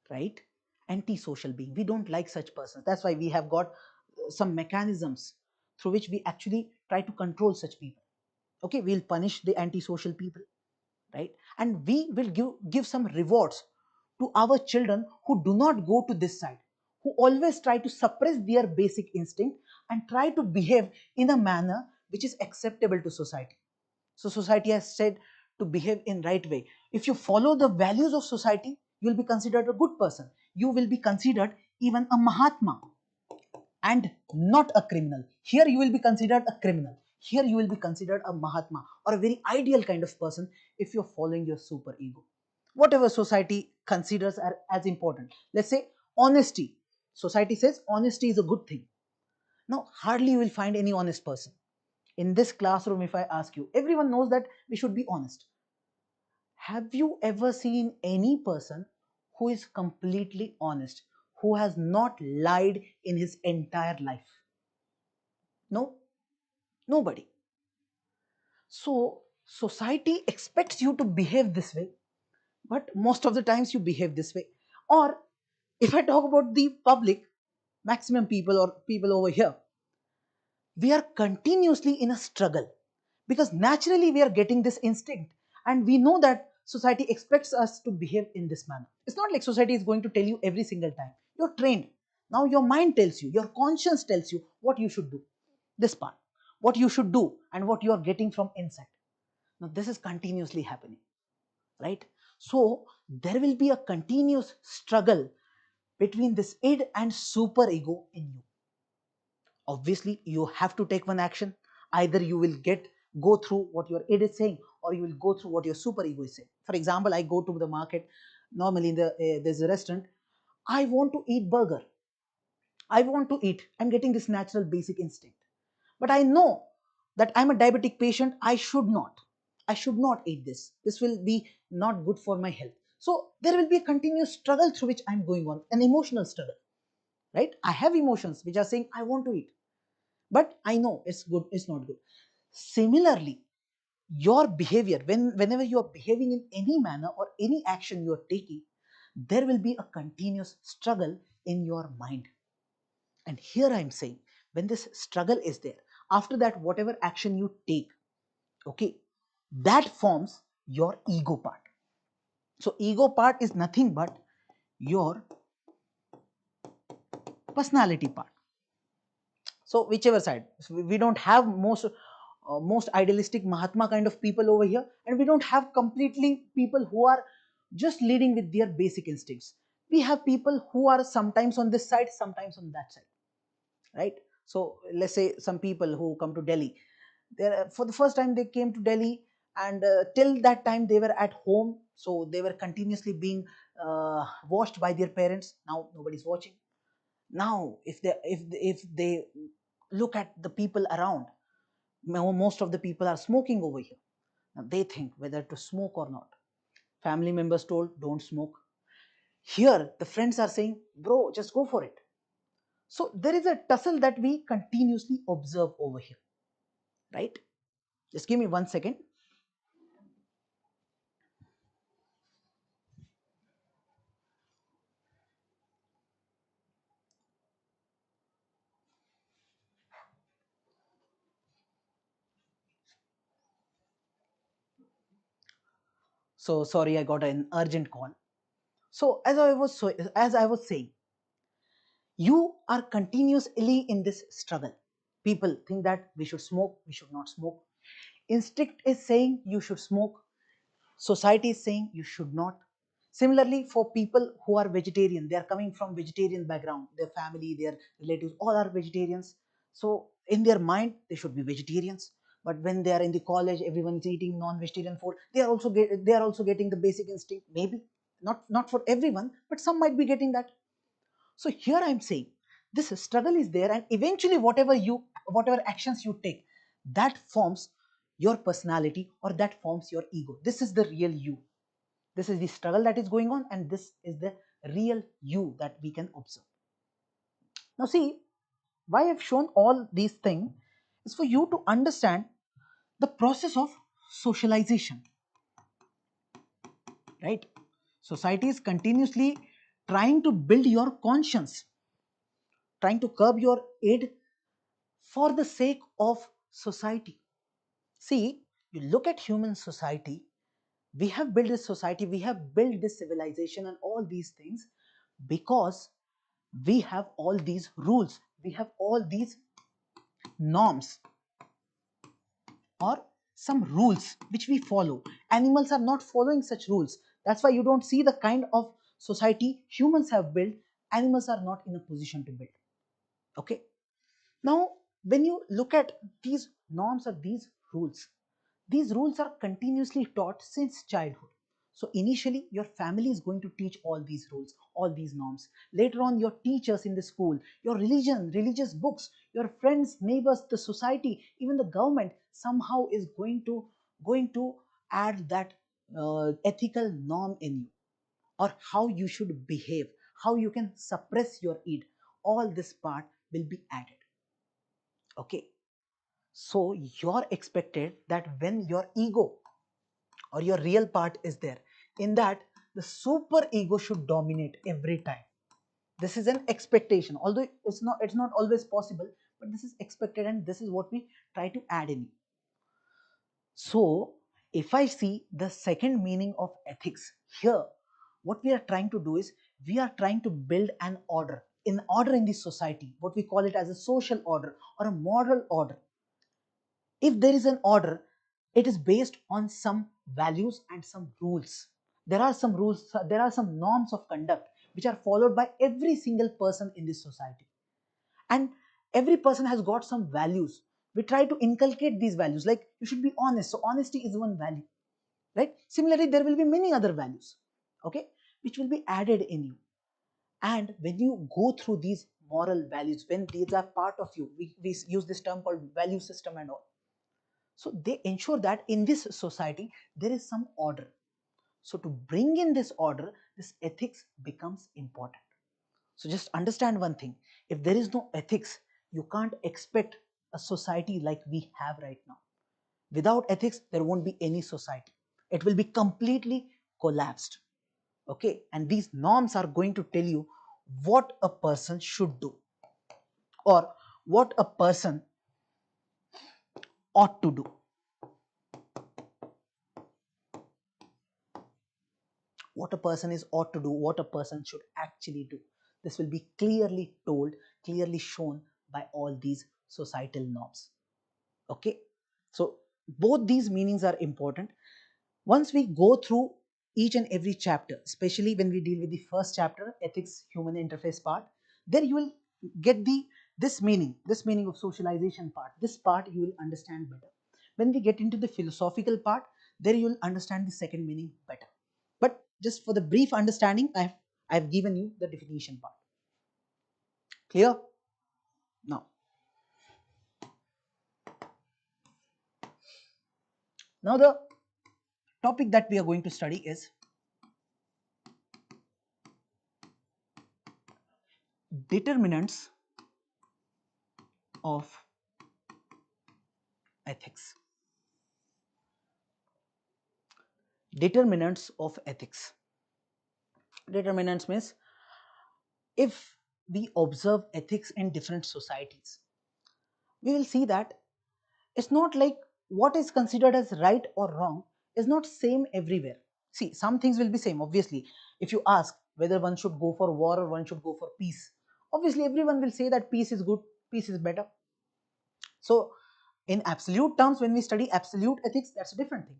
Right? Antisocial being. We don't like such persons. That's why we have got some mechanisms through which we actually try to control such people. Okay, we'll punish the antisocial people, right? And we will give some rewards to our children who do not go to this side, who always try to suppress their basic instinct and try to behave in a manner which is acceptable to society. So society has said to behave in right way. If you follow the values of society, you will be considered a good person. You will be considered even a Mahatma and not a criminal. Here you will be considered a criminal. Here you will be considered a Mahatma or a very ideal kind of person if you're following your super ego. Whatever society considers as important. Let's say honesty. Society says honesty is a good thing. Now, hardly you will find any honest person. In this classroom, if I ask you, everyone knows that we should be honest. Have you ever seen any person who is completely honest, who has not lied in his entire life? No, nobody. So, society expects you to behave this way, but most of the times you behave this way. Or, if I talk about the public, maximum people or people over here, we are continuously in a struggle because naturally we are getting this instinct and we know that society expects us to behave in this manner. It's not like society is going to tell you every single time. You're trained. Now your mind tells you, your conscience tells you what you should do. This part, what you should do and what you are getting from inside. Now this is continuously happening, right? So there will be a continuous struggle between this id and super ego in you. Obviously you have to take one action. Either you will go through what your id is saying, or you will go through what your super ego is saying. For example, I go to the market. Normally there's a restaurant. I want to eat burger. I want to eat. I'm getting this natural basic instinct, but I know that I'm a diabetic patient. I should not eat this. This will be not good for my health. So there will be a continuous struggle through which I'm going on, an emotional struggle, right? I have emotions which are saying I want to eat, but I know it's good, it's not good. Similarly, your behavior, whenever you are behaving in any manner or any action you are taking, there will be a continuous struggle in your mind. And here I'm saying, when this struggle is there, after that, whatever action you take, okay, that forms your ego part. So ego part is nothing but your personality part. So whichever side, so we don't have most idealistic Mahatma kind of people over here, and we don't have completely people who are just leading with their basic instincts. We have people who are sometimes on this side, sometimes on that side, right? So let's say some people who come to Delhi, for the first time they came to Delhi, and till that time they were at home, so they were continuously being watched by their parents. Now nobody's watching. Now if they look at the people around, most of the people are smoking over here. Now they think whether to smoke or not. Family members told don't smoke. Here the friends are saying, bro, just go for it. So there is a tussle that we continuously observe over here, right? Just give me 1 second. So sorry, I got an urgent call. So as I was saying, you are continuously in this struggle. People think that we should smoke, we should not smoke. Instinct is saying you should smoke, society is saying you should not. Similarly, for people who are vegetarian, they are coming from vegetarian background, their family, their relatives all are vegetarians, so in their mind they should be vegetarians. But when they are in the college, everyone is eating non-vegetarian food, they are also getting the basic instinct, maybe not for everyone, but some might be getting that. So here I'm saying this struggle is there, and eventually whatever actions you take, that forms your personality, or that forms your ego. This is the real you. This is the struggle that is going on, and this is the real you that we can observe. Now see, why I've shown all these things is for you to understand the process of socialization, right? Society is continuously trying to build your conscience, trying to curb your id for the sake of society. See, you look at human society, we have built this society, we have built this civilization and all these things because we have all these rules, we have all these norms, or some rules which we follow. Animals are not following such rules. That's why you don't see the kind of society humans have built, animals are not in a position to build. Okay? Now, when you look at these norms or these rules are continuously taught since childhood. So initially, your family is going to teach all these rules, all these norms. Later on, your teachers in the school, your religious books, your friends, neighbors, the society, even the government somehow is going to add that ethical norm in you, or how you should behave, how you can suppress your id. All this part will be added. Okay, so you're expected that when your ego or your real part is there, in that the super ego should dominate every time. This is an expectation, although it's not always possible, but this is expected, and this is what we try to add in. So if I see the second meaning of ethics here, what we are trying to do is we are trying to build an order in the society, what we call it as a social order or a moral order. If there is an order, it is based on some values and some rules. There are some rules, there are some norms of conduct which are followed by every single person in this society, and every person has got some values. We try to inculcate these values, like you should be honest, so honesty is one value, right? Similarly, there will be many other values, okay, which will be added in you. And when you go through these moral values, when these are part of you, we use this term called value system and all. So they ensure that in this society there is some order. So to bring in this order, this ethics becomes important. So just understand one thing, if there is no ethics, you can't expect a society like we have right now. Without ethics, there won't be any society. It will be completely collapsed. Okay, and these norms are going to tell you what a person should do, or what a person ought to do. What a person is ought to do, what a person should actually do. This will be clearly told, clearly shown by all these societal norms. Okay, so both these meanings are important. Once we go through each and every chapter, especially when we deal with the first chapter, ethics, human interface part, then you will get this meaning of socialization part. This part you will understand better. When we get into the philosophical part, there you will understand the second meaning better. But just for the brief understanding, I've given you the definition part. Clear? Now the topic that we are going to study is determinants of ethics. Determinants of ethics. Determinants means, if we observe ethics in different societies, we will see that it's not like what is considered as right or wrong is not same everywhere. See, some things will be same. Obviously, if you ask whether one should go for war or one should go for peace, obviously everyone will say that peace is good, peace is better. So, in absolute terms, when we study absolute ethics, that's a different thing.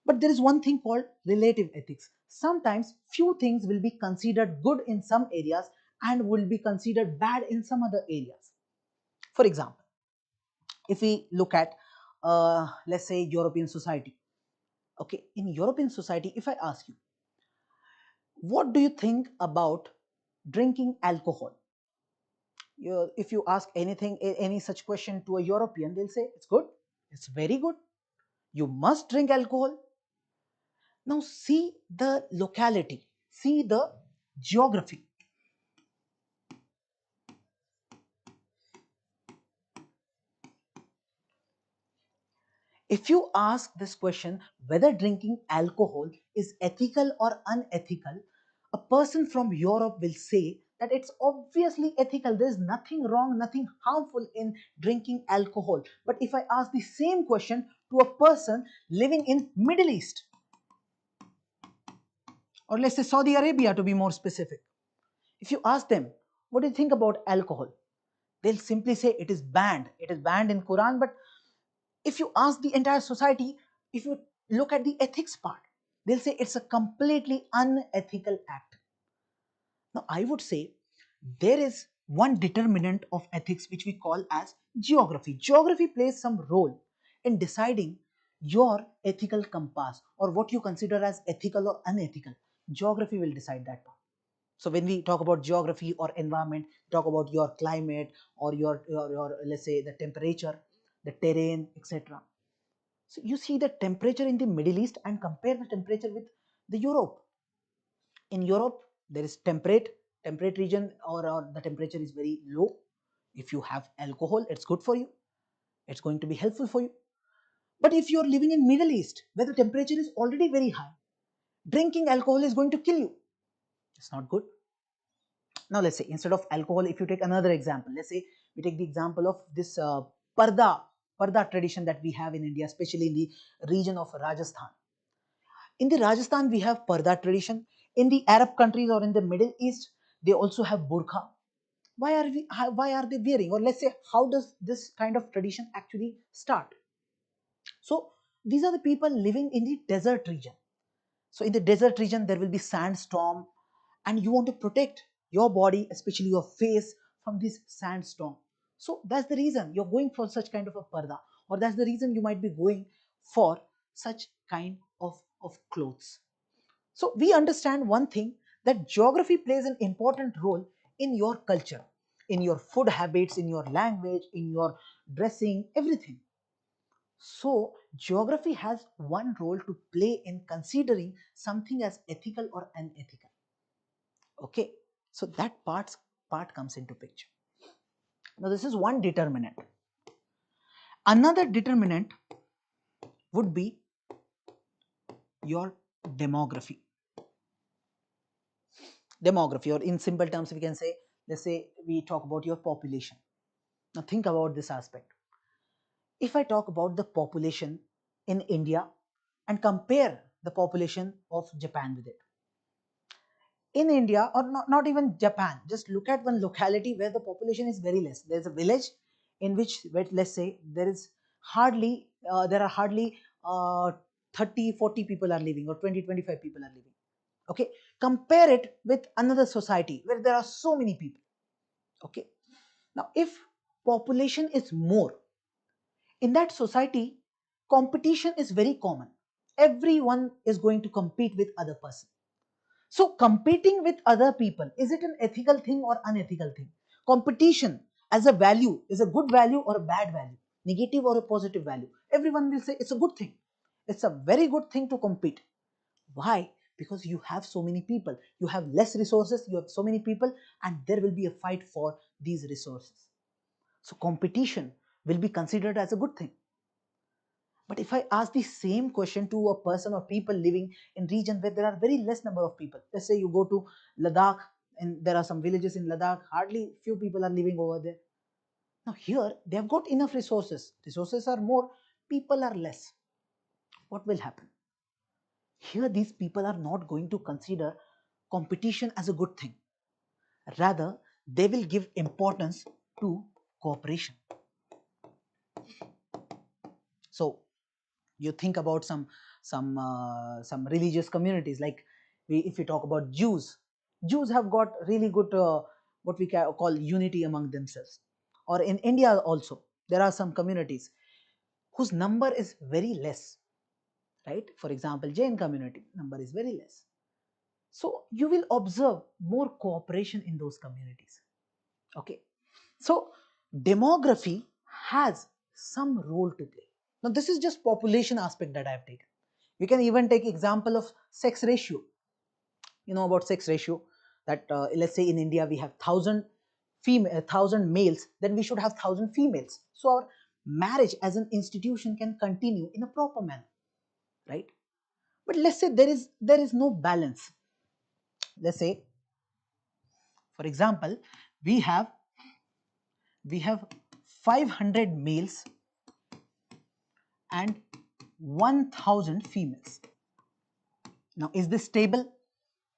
But there is one thing called relative ethics. Sometimes few things will be considered good in some areas and will be considered bad in some other areas. For example, if we look at, let's say, European society. Okay, in European society, if I ask you, what do you think about drinking alcohol? If you ask anything, any such question to a European, they'll say it's good, it's very good. You must drink alcohol. Now see the locality, see the geography. If you ask this question whether drinking alcohol is ethical or unethical, a person from Europe will say that it's obviously ethical. There's nothing wrong, nothing harmful in drinking alcohol. But if I ask the same question to a person living in Middle East, or let's say Saudi Arabia to be more specific, if you ask them, what do you think about alcohol? They'll simply say it is banned. It is banned in Quran. But if you ask the entire society, if you look at the ethics part, they'll say it's a completely unethical act. Now, I would say there is one determinant of ethics which we call as geography. Geography plays some role in deciding your ethical compass or what you consider as ethical or unethical. Geography will decide that part. So when we talk about geography or environment, talk about your climate or your let's say the temperature, the terrain, etc. So you see the temperature in the Middle East and compare the temperature with the Europe. In Europe, there is temperate region, or the temperature is very low. If you have alcohol, it's good for you. It's going to be helpful for you. But if you're living in Middle East, where the temperature is already very high, drinking alcohol is going to kill you. It's not good. Now let's say instead of alcohol, if you take another example, let's say we take the example of this parda tradition that we have in India, especially in the region of Rajasthan. In the Rajasthan, we have parda tradition. In the Arab countries or in the Middle East, they also have burqa. Why are they wearing? Or let's say, how does this kind of tradition actually start? So these are the people living in the desert region. So in the desert region, there will be sandstorm, and you want to protect your body, especially your face, from this sandstorm. So that's the reason you're going for such kind of a parda, or that's the reason you might be going for such kind of clothes. So we understand one thing, that geography plays an important role in your culture, in your food habits, in your language, in your dressing, everything. So, geography has one role to play in considering something as ethical or unethical. Okay, so that part comes into picture. Now, this is one determinant. Another determinant would be your demography. Demography, or in simple terms, we can say, let's say we talk about your population. Now, think about this aspect. If I talk about the population in India and compare the population of Japan with it, in India, or not even Japan, just look at one locality where the population is very less. There's a village in which, let's say, there are hardly 30, 40 people are living, or 20, 25 people are living. Okay, compare it with another society where there are so many people. Okay, now if population is more, in that society, competition is very common. Everyone is going to compete with other person. So competing with other people, is it an ethical thing or unethical thing? Competition as a value is a good value or a bad value, negative or a positive value? Everyone will say it's a good thing. It's a very good thing to compete. Why? Because you have so many people, you have less resources, you have so many people, and there will be a fight for these resources. So competition will be considered as a good thing. But if I ask the same question to a person or people living in region where there are very less number of people, let's say you go to Ladakh and there are some villages in Ladakh, hardly few people are living over there. Now here they have got enough resources. Resources are more, people are less. What will happen? here these people are not going to consider competition as a good thing. Rather, they will give importance to cooperation. So you think about some religious communities, like if we talk about Jews have got really good what we call unity among themselves. Or in India also, there are some communities whose number is very less, right? For example, Jain community number is very less. So you will observe more cooperation in those communities. Okay, so demography has some role to play. Now this is just population aspect that I have taken. We can even take example of sex ratio. You know about sex ratio, that let's say in India we have 1,000 males, then we should have 1,000 females. So our marriage as an institution can continue in a proper manner, right? But let's say there is no balance. Let's say, for example, we have we have 500 males and 1,000 females. Now, is this stable?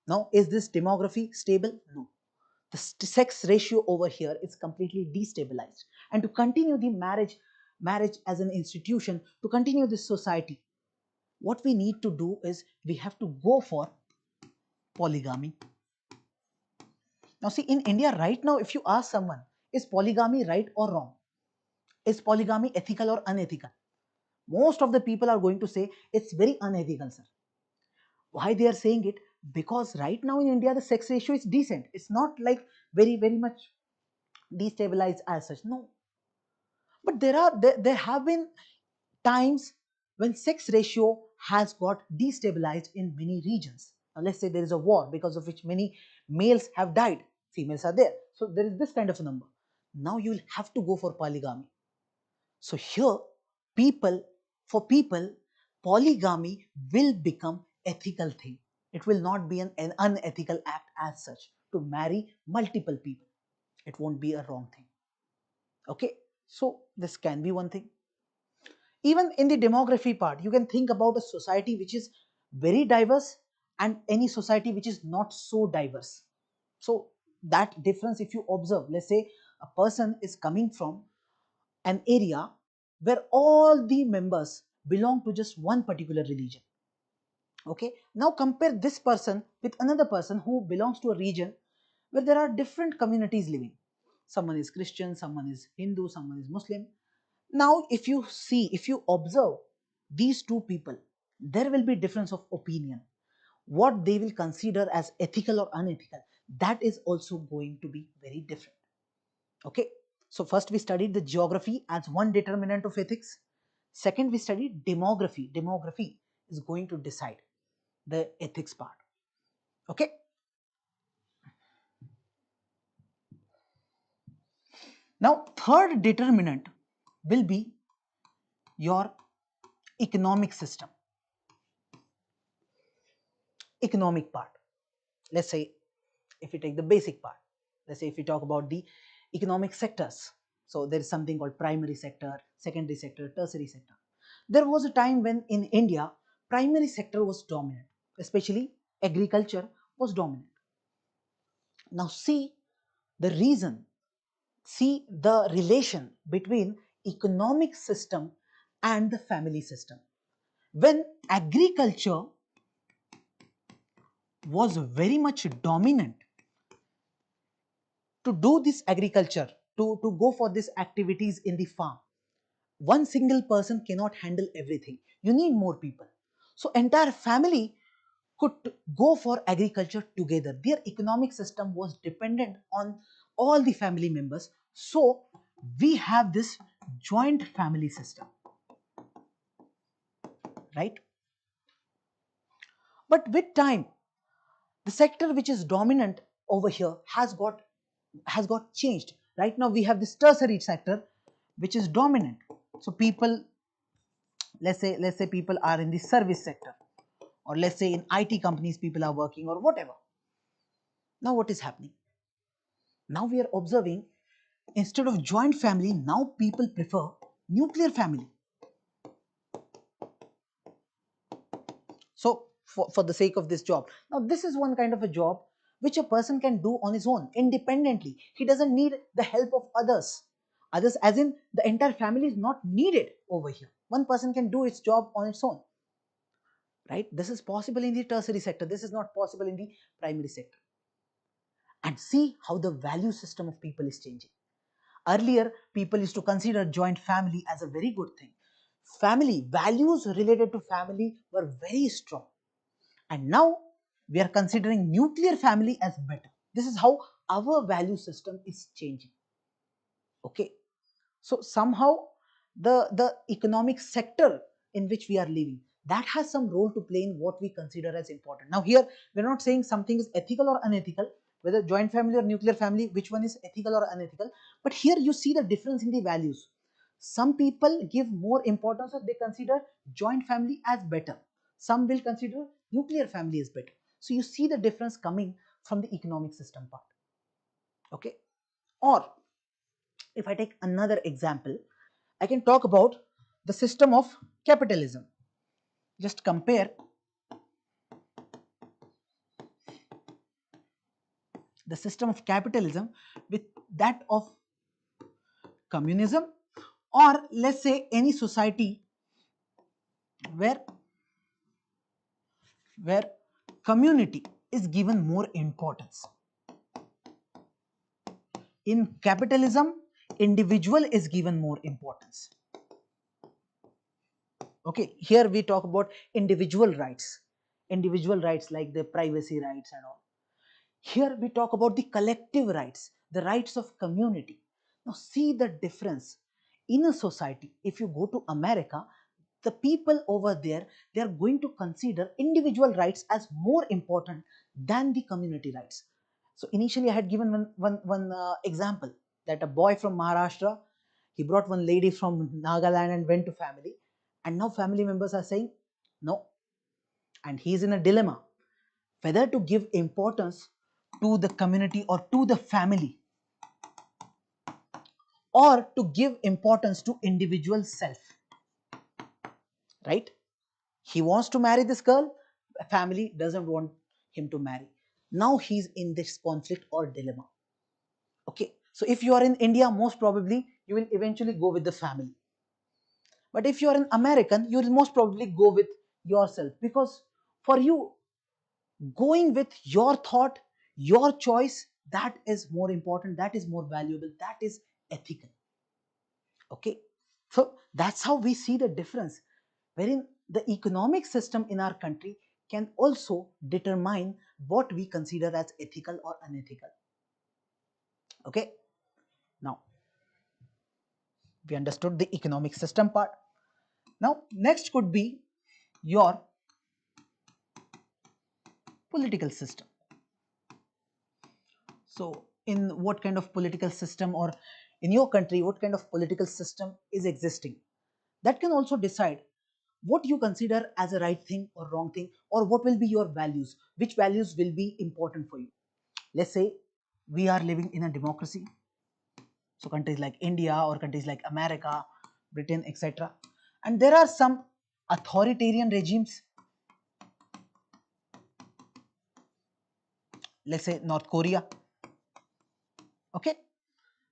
No. Is this demography stable? No. The sex ratio over here is completely destabilized. And to continue the marriage as an institution, to continue this society, what we need to do is we have to go for polygamy. Now, see, in India right now, if you ask someone, is polygamy right or wrong? Is polygamy ethical or unethical? Most of the people are going to say it's very unethical, sir. Why they are saying it? Because right now in India the sex ratio is decent. It's not like very much destabilized as such. No. But there have been times when sex ratio has got destabilized in many regions. Now let's say there is a war because of which many males have died, females are there. So there is this kind of a number. Now you will have to go for polygamy. So here for people, polygamy will become ethical thing. It will not be an unethical act as such to marry multiple people. It won't be a wrong thing. Okay, so this can be one thing. Even in the demography part, you can think about a society which is very diverse and any society which is not so diverse. So that difference, if you observe, let's say a person is coming from an area where all the members belong to just one particular religion. Okay, now compare this person with another person who belongs to a region where there are different communities living. Someone is Christian, someone is Hindu, someone is Muslim. Now if you observe these two people, there will be difference of opinion. What they will consider as ethical or unethical, that is also going to be very different. Okay, so first we studied the geography as one determinant of ethics. Second, we studied demography. Demography is going to decide the ethics part. Okay, now third determinant will be your economic system, economic part. Let's say if we take the basic part, let's say if we talk about the economic sectors, so there is something called primary sector, secondary sector, tertiary sector. There was a time when in India primary sector was dominant, especially agriculture was dominant. Now see the relation between economic system and the family system. When agriculture was very much dominant, to do this agriculture, to go for these activities in the farm, one single person cannot handle everything. You need more people. So entire family could go for agriculture together. Their economic system was dependent on all the family members. So we have this joint family system, right? But with time, the sector which is dominant over here has got changed. Right now we have this tertiary sector which is dominant. So people, let's say people are in the service sector, or let's say in IT companies people are working, or whatever. Now what is happening? Now we are observing, instead of joint family, now people prefer nuclear family. So for the sake of this job. Now this is one kind of a job which a person can do on his own independently. He doesn't need the help of others as in the entire family is not needed over here. One person can do its job on its own, right? This is possible in the tertiary sector. This is not possible in the primary sector. And see how the value system of people is changing. Earlier, people used to consider joint family as a very good thing. Family, values related to family were very strong. And now we are considering nuclear family as better. This is how our value system is changing. Okay. So somehow the economic sector in which we are living, that has some role to play in what we consider as important. Now here we're not saying something is ethical or unethical, whether joint family or nuclear family, which one is ethical or unethical, but here you see the difference in the values. Some people give more importance or they consider joint family as better. Some will consider nuclear family as better. So you see the difference coming from the economic system part. Okay. Or if I take another example, I can talk about the system of capitalism. Just compare the system of capitalism with that of communism, or let's say any society where community is given more importance. In capitalism, individual is given more importance. Okay, here we talk about individual rights like the privacy rights and all. Here we talk about the collective rights, the rights of community. Now see the difference in a society. If you go to America, the people over there, they are going to consider individual rights as more important than the community rights. So initially I had given one example, that a boy from Maharashtra, he brought one lady from Nagaland and went to family, and now family members are saying no, and he is in a dilemma whether to give importance to the community or to the family, or to give importance to individual self, right? He wants to marry this girl, family doesn't want him to marry. Now he's in this conflict or dilemma. Okay, so if you are in India, most probably you will eventually go with the family, but if you are an American, you will most probably go with yourself, because for you, going with your thought, your choice, that is more important, that is more valuable, that is ethical. Okay, so that's how we see the difference, wherein the economic system in our country can also determine what we consider as ethical or unethical. Okay, now we understood the economic system part. Now next could be your political system. So in what kind of political system, or in your country, what kind of political system is existing, that can also decide what you consider as a right thing or wrong thing, or what will be your values, which values will be important for you. Let's say we are living in a democracy, so countries like India or countries like America, Britain, etc., and there are some authoritarian regimes, let's say North Korea. Okay,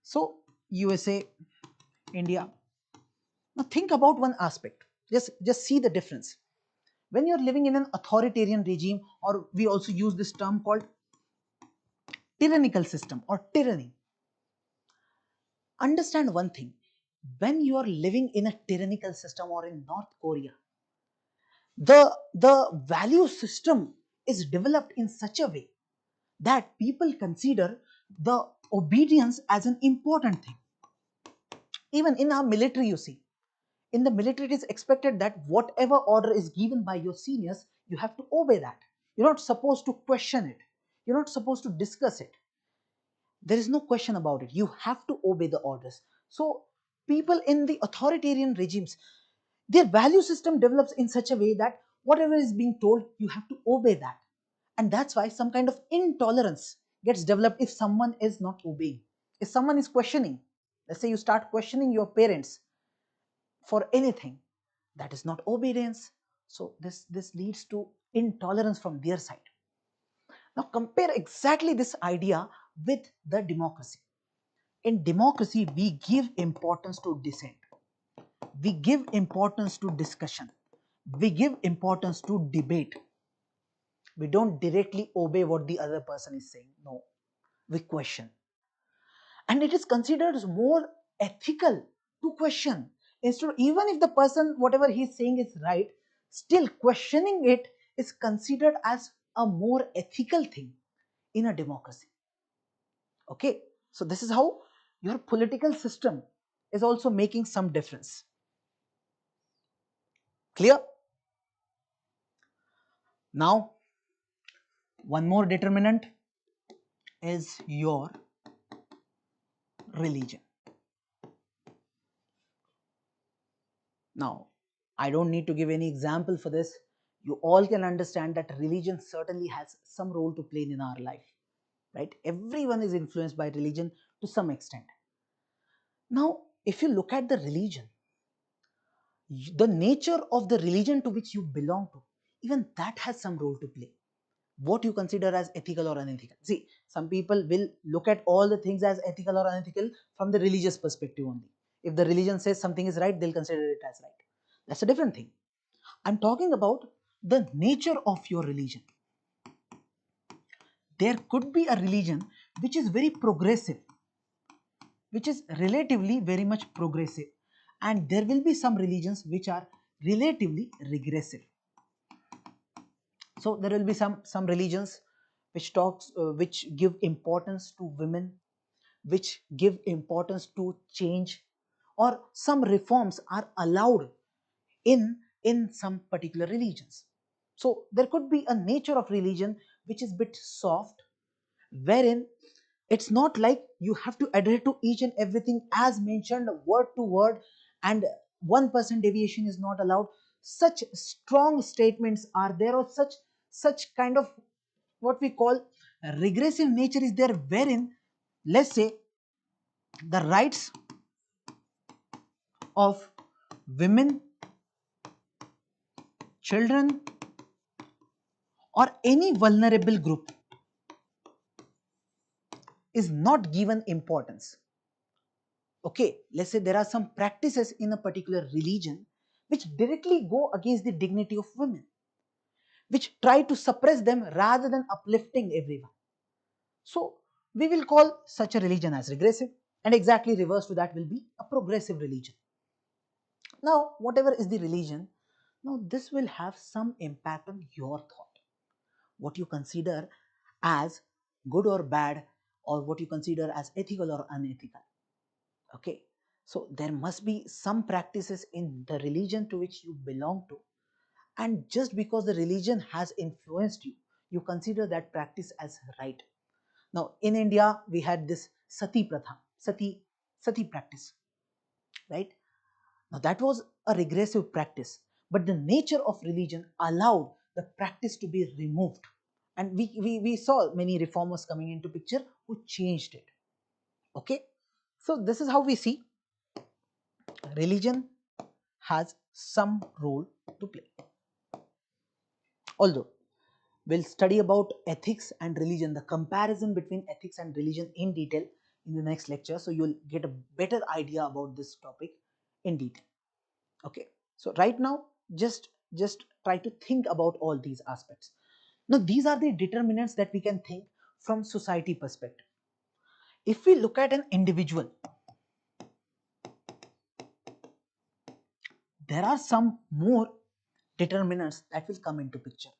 so USA, India. Now think about one aspect, just see the difference. When you're living in an authoritarian regime, or we also use this term called tyrannical system or tyranny, understand one thing: when you are living in a tyrannical system or in North Korea, the value system is developed in such a way that people consider the obedience as an important thing. Even in our military, you see, in the military it is expected that whatever order is given by your seniors, you have to obey that. You're not supposed to question it, you're not supposed to discuss it. There is no question about it, you have to obey the orders. So people in the authoritarian regimes, their value system develops in such a way that whatever is being told, you have to obey that. And that's why some kind of intolerance gets developed if someone is not obeying, if someone is questioning. Let's say you start questioning your parents for anything, that is not obedience. So this leads to intolerance from their side. Now compare exactly this idea with the democracy. In democracy, we give importance to dissent, we give importance to discussion, we give importance to debate. We don't directly obey what the other person is saying. No, we question. And it is considered more ethical to question. Instead, even if the person, whatever he's saying is right, still questioning it is considered as a more ethical thing in a democracy. Okay, so this is how your political system is also making some difference. Clear? Now, one more determinant is your religion. Now, I don't need to give any example for this. You all can understand that religion certainly has some role to play in our life, right? Everyone is influenced by religion to some extent. Now, if you look at the religion, the nature of the religion to which you belong to, even that has some role to play. What you consider as ethical or unethical. See, some people will look at all the things as ethical or unethical from the religious perspective only. If the religion says something is right, they'll consider it as right. That's a different thing. I'm talking about the nature of your religion. There could be a religion which is very progressive, which is relatively very much progressive, and there will be some religions which are relatively regressive. So there will be some religions which give importance to women, which give importance to change, or some reforms are allowed in some particular religions. So there could be a nature of religion which is bit soft, wherein it's not like you have to adhere to each and everything as mentioned word to word, and 1% deviation is not allowed. Such strong statements are there, or such kind of what we call regressive nature is there, wherein, let's say, the rights of women, children, or any vulnerable group is not given importance. Okay, let's say there are some practices in a particular religion which directly go against the dignity of women, which try to suppress them rather than uplifting everyone. So we will call such a religion as regressive, and exactly reverse to that will be a progressive religion. Now, whatever is the religion, now this will have some impact on your thought, what you consider as good or bad, or what you consider as ethical or unethical. Okay, so there must be some practices in the religion to which you belong to, and just because the religion has influenced you, you consider that practice as right. Now in India we had this sati pratha, sati practice, right? Now that was a regressive practice, but the nature of religion allowed the practice to be removed, and we saw many reformers coming into picture who changed it. Okay, so this is how we see religion has some role to play. Although we'll study about ethics and religion, the comparison between ethics and religion in detail in the next lecture, so you'll get a better idea about this topic in detail. Okay, so right now just try to think about all these aspects. Now these are the determinants that we can think from society perspective. If we look at an individual, there are some more determinants that will come into picture.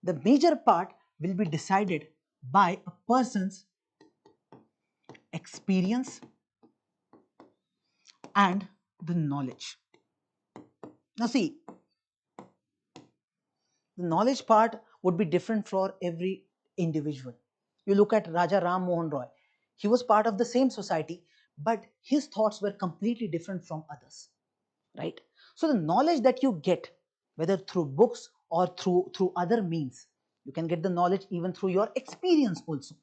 The major part will be decided by a person's experience and the knowledge. Now see, the knowledge part would be different for every individual. You look at Raja Ram Mohan Roy. He was part of the same society, but his thoughts were completely different from others, right? So the knowledge that you get, whether through books or through other means, you can get the knowledge even through your experience also.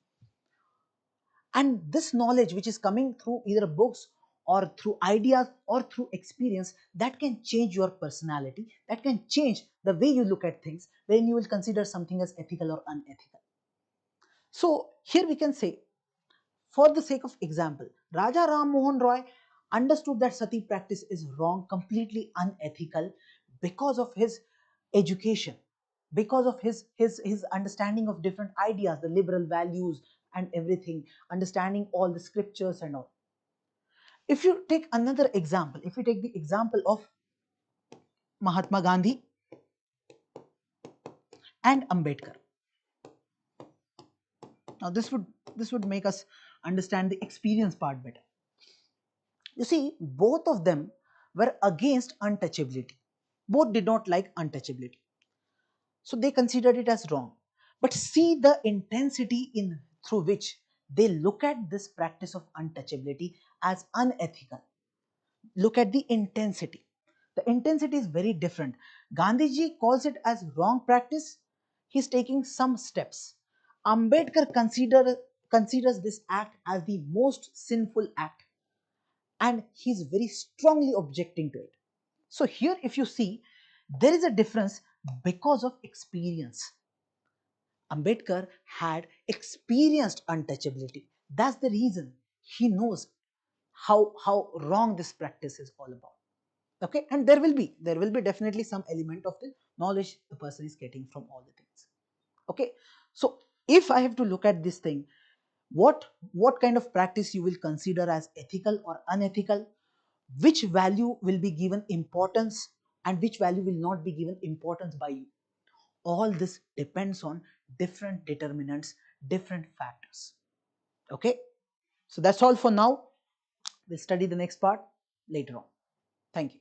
And this knowledge which is coming through either books or through ideas or through experience, that can change your personality, that can change the way you look at things, when you will consider something as ethical or unethical. So here we can say, for the sake of example, Raja Ram Mohan Roy understood that sati practice is wrong, completely unethical, because of his education, because of his understanding of different ideas, the liberal values and everything, understanding all the scriptures and all. If you take another example, if you take the example of Mahatma Gandhi and Ambedkar. Now this would make us understand the experience part better. You see, both of them were against untouchability. Both did not like untouchability. So they considered it as wrong. But see the intensity in through which they look at this practice of untouchability as unethical. Look at the intensity. The intensity is very different. Gandhiji calls it as wrong practice. He's taking some steps. Ambedkar considers this act as the most sinful act, and he's very strongly objecting to it. So here if you see, there is a difference because of experience. Ambedkar had experienced untouchability. That's the reason he knows how wrong this practice is all about. Okay, and there will be definitely some element of the knowledge the person is getting from all the things. Okay, so if I have to look at this thing, what kind of practice you will consider as ethical or unethical, which value will be given importance and which value will not be given importance by you, all this depends on different determinants, different factors. Okay, so that's all for now. We'll study the next part later on. Thank you.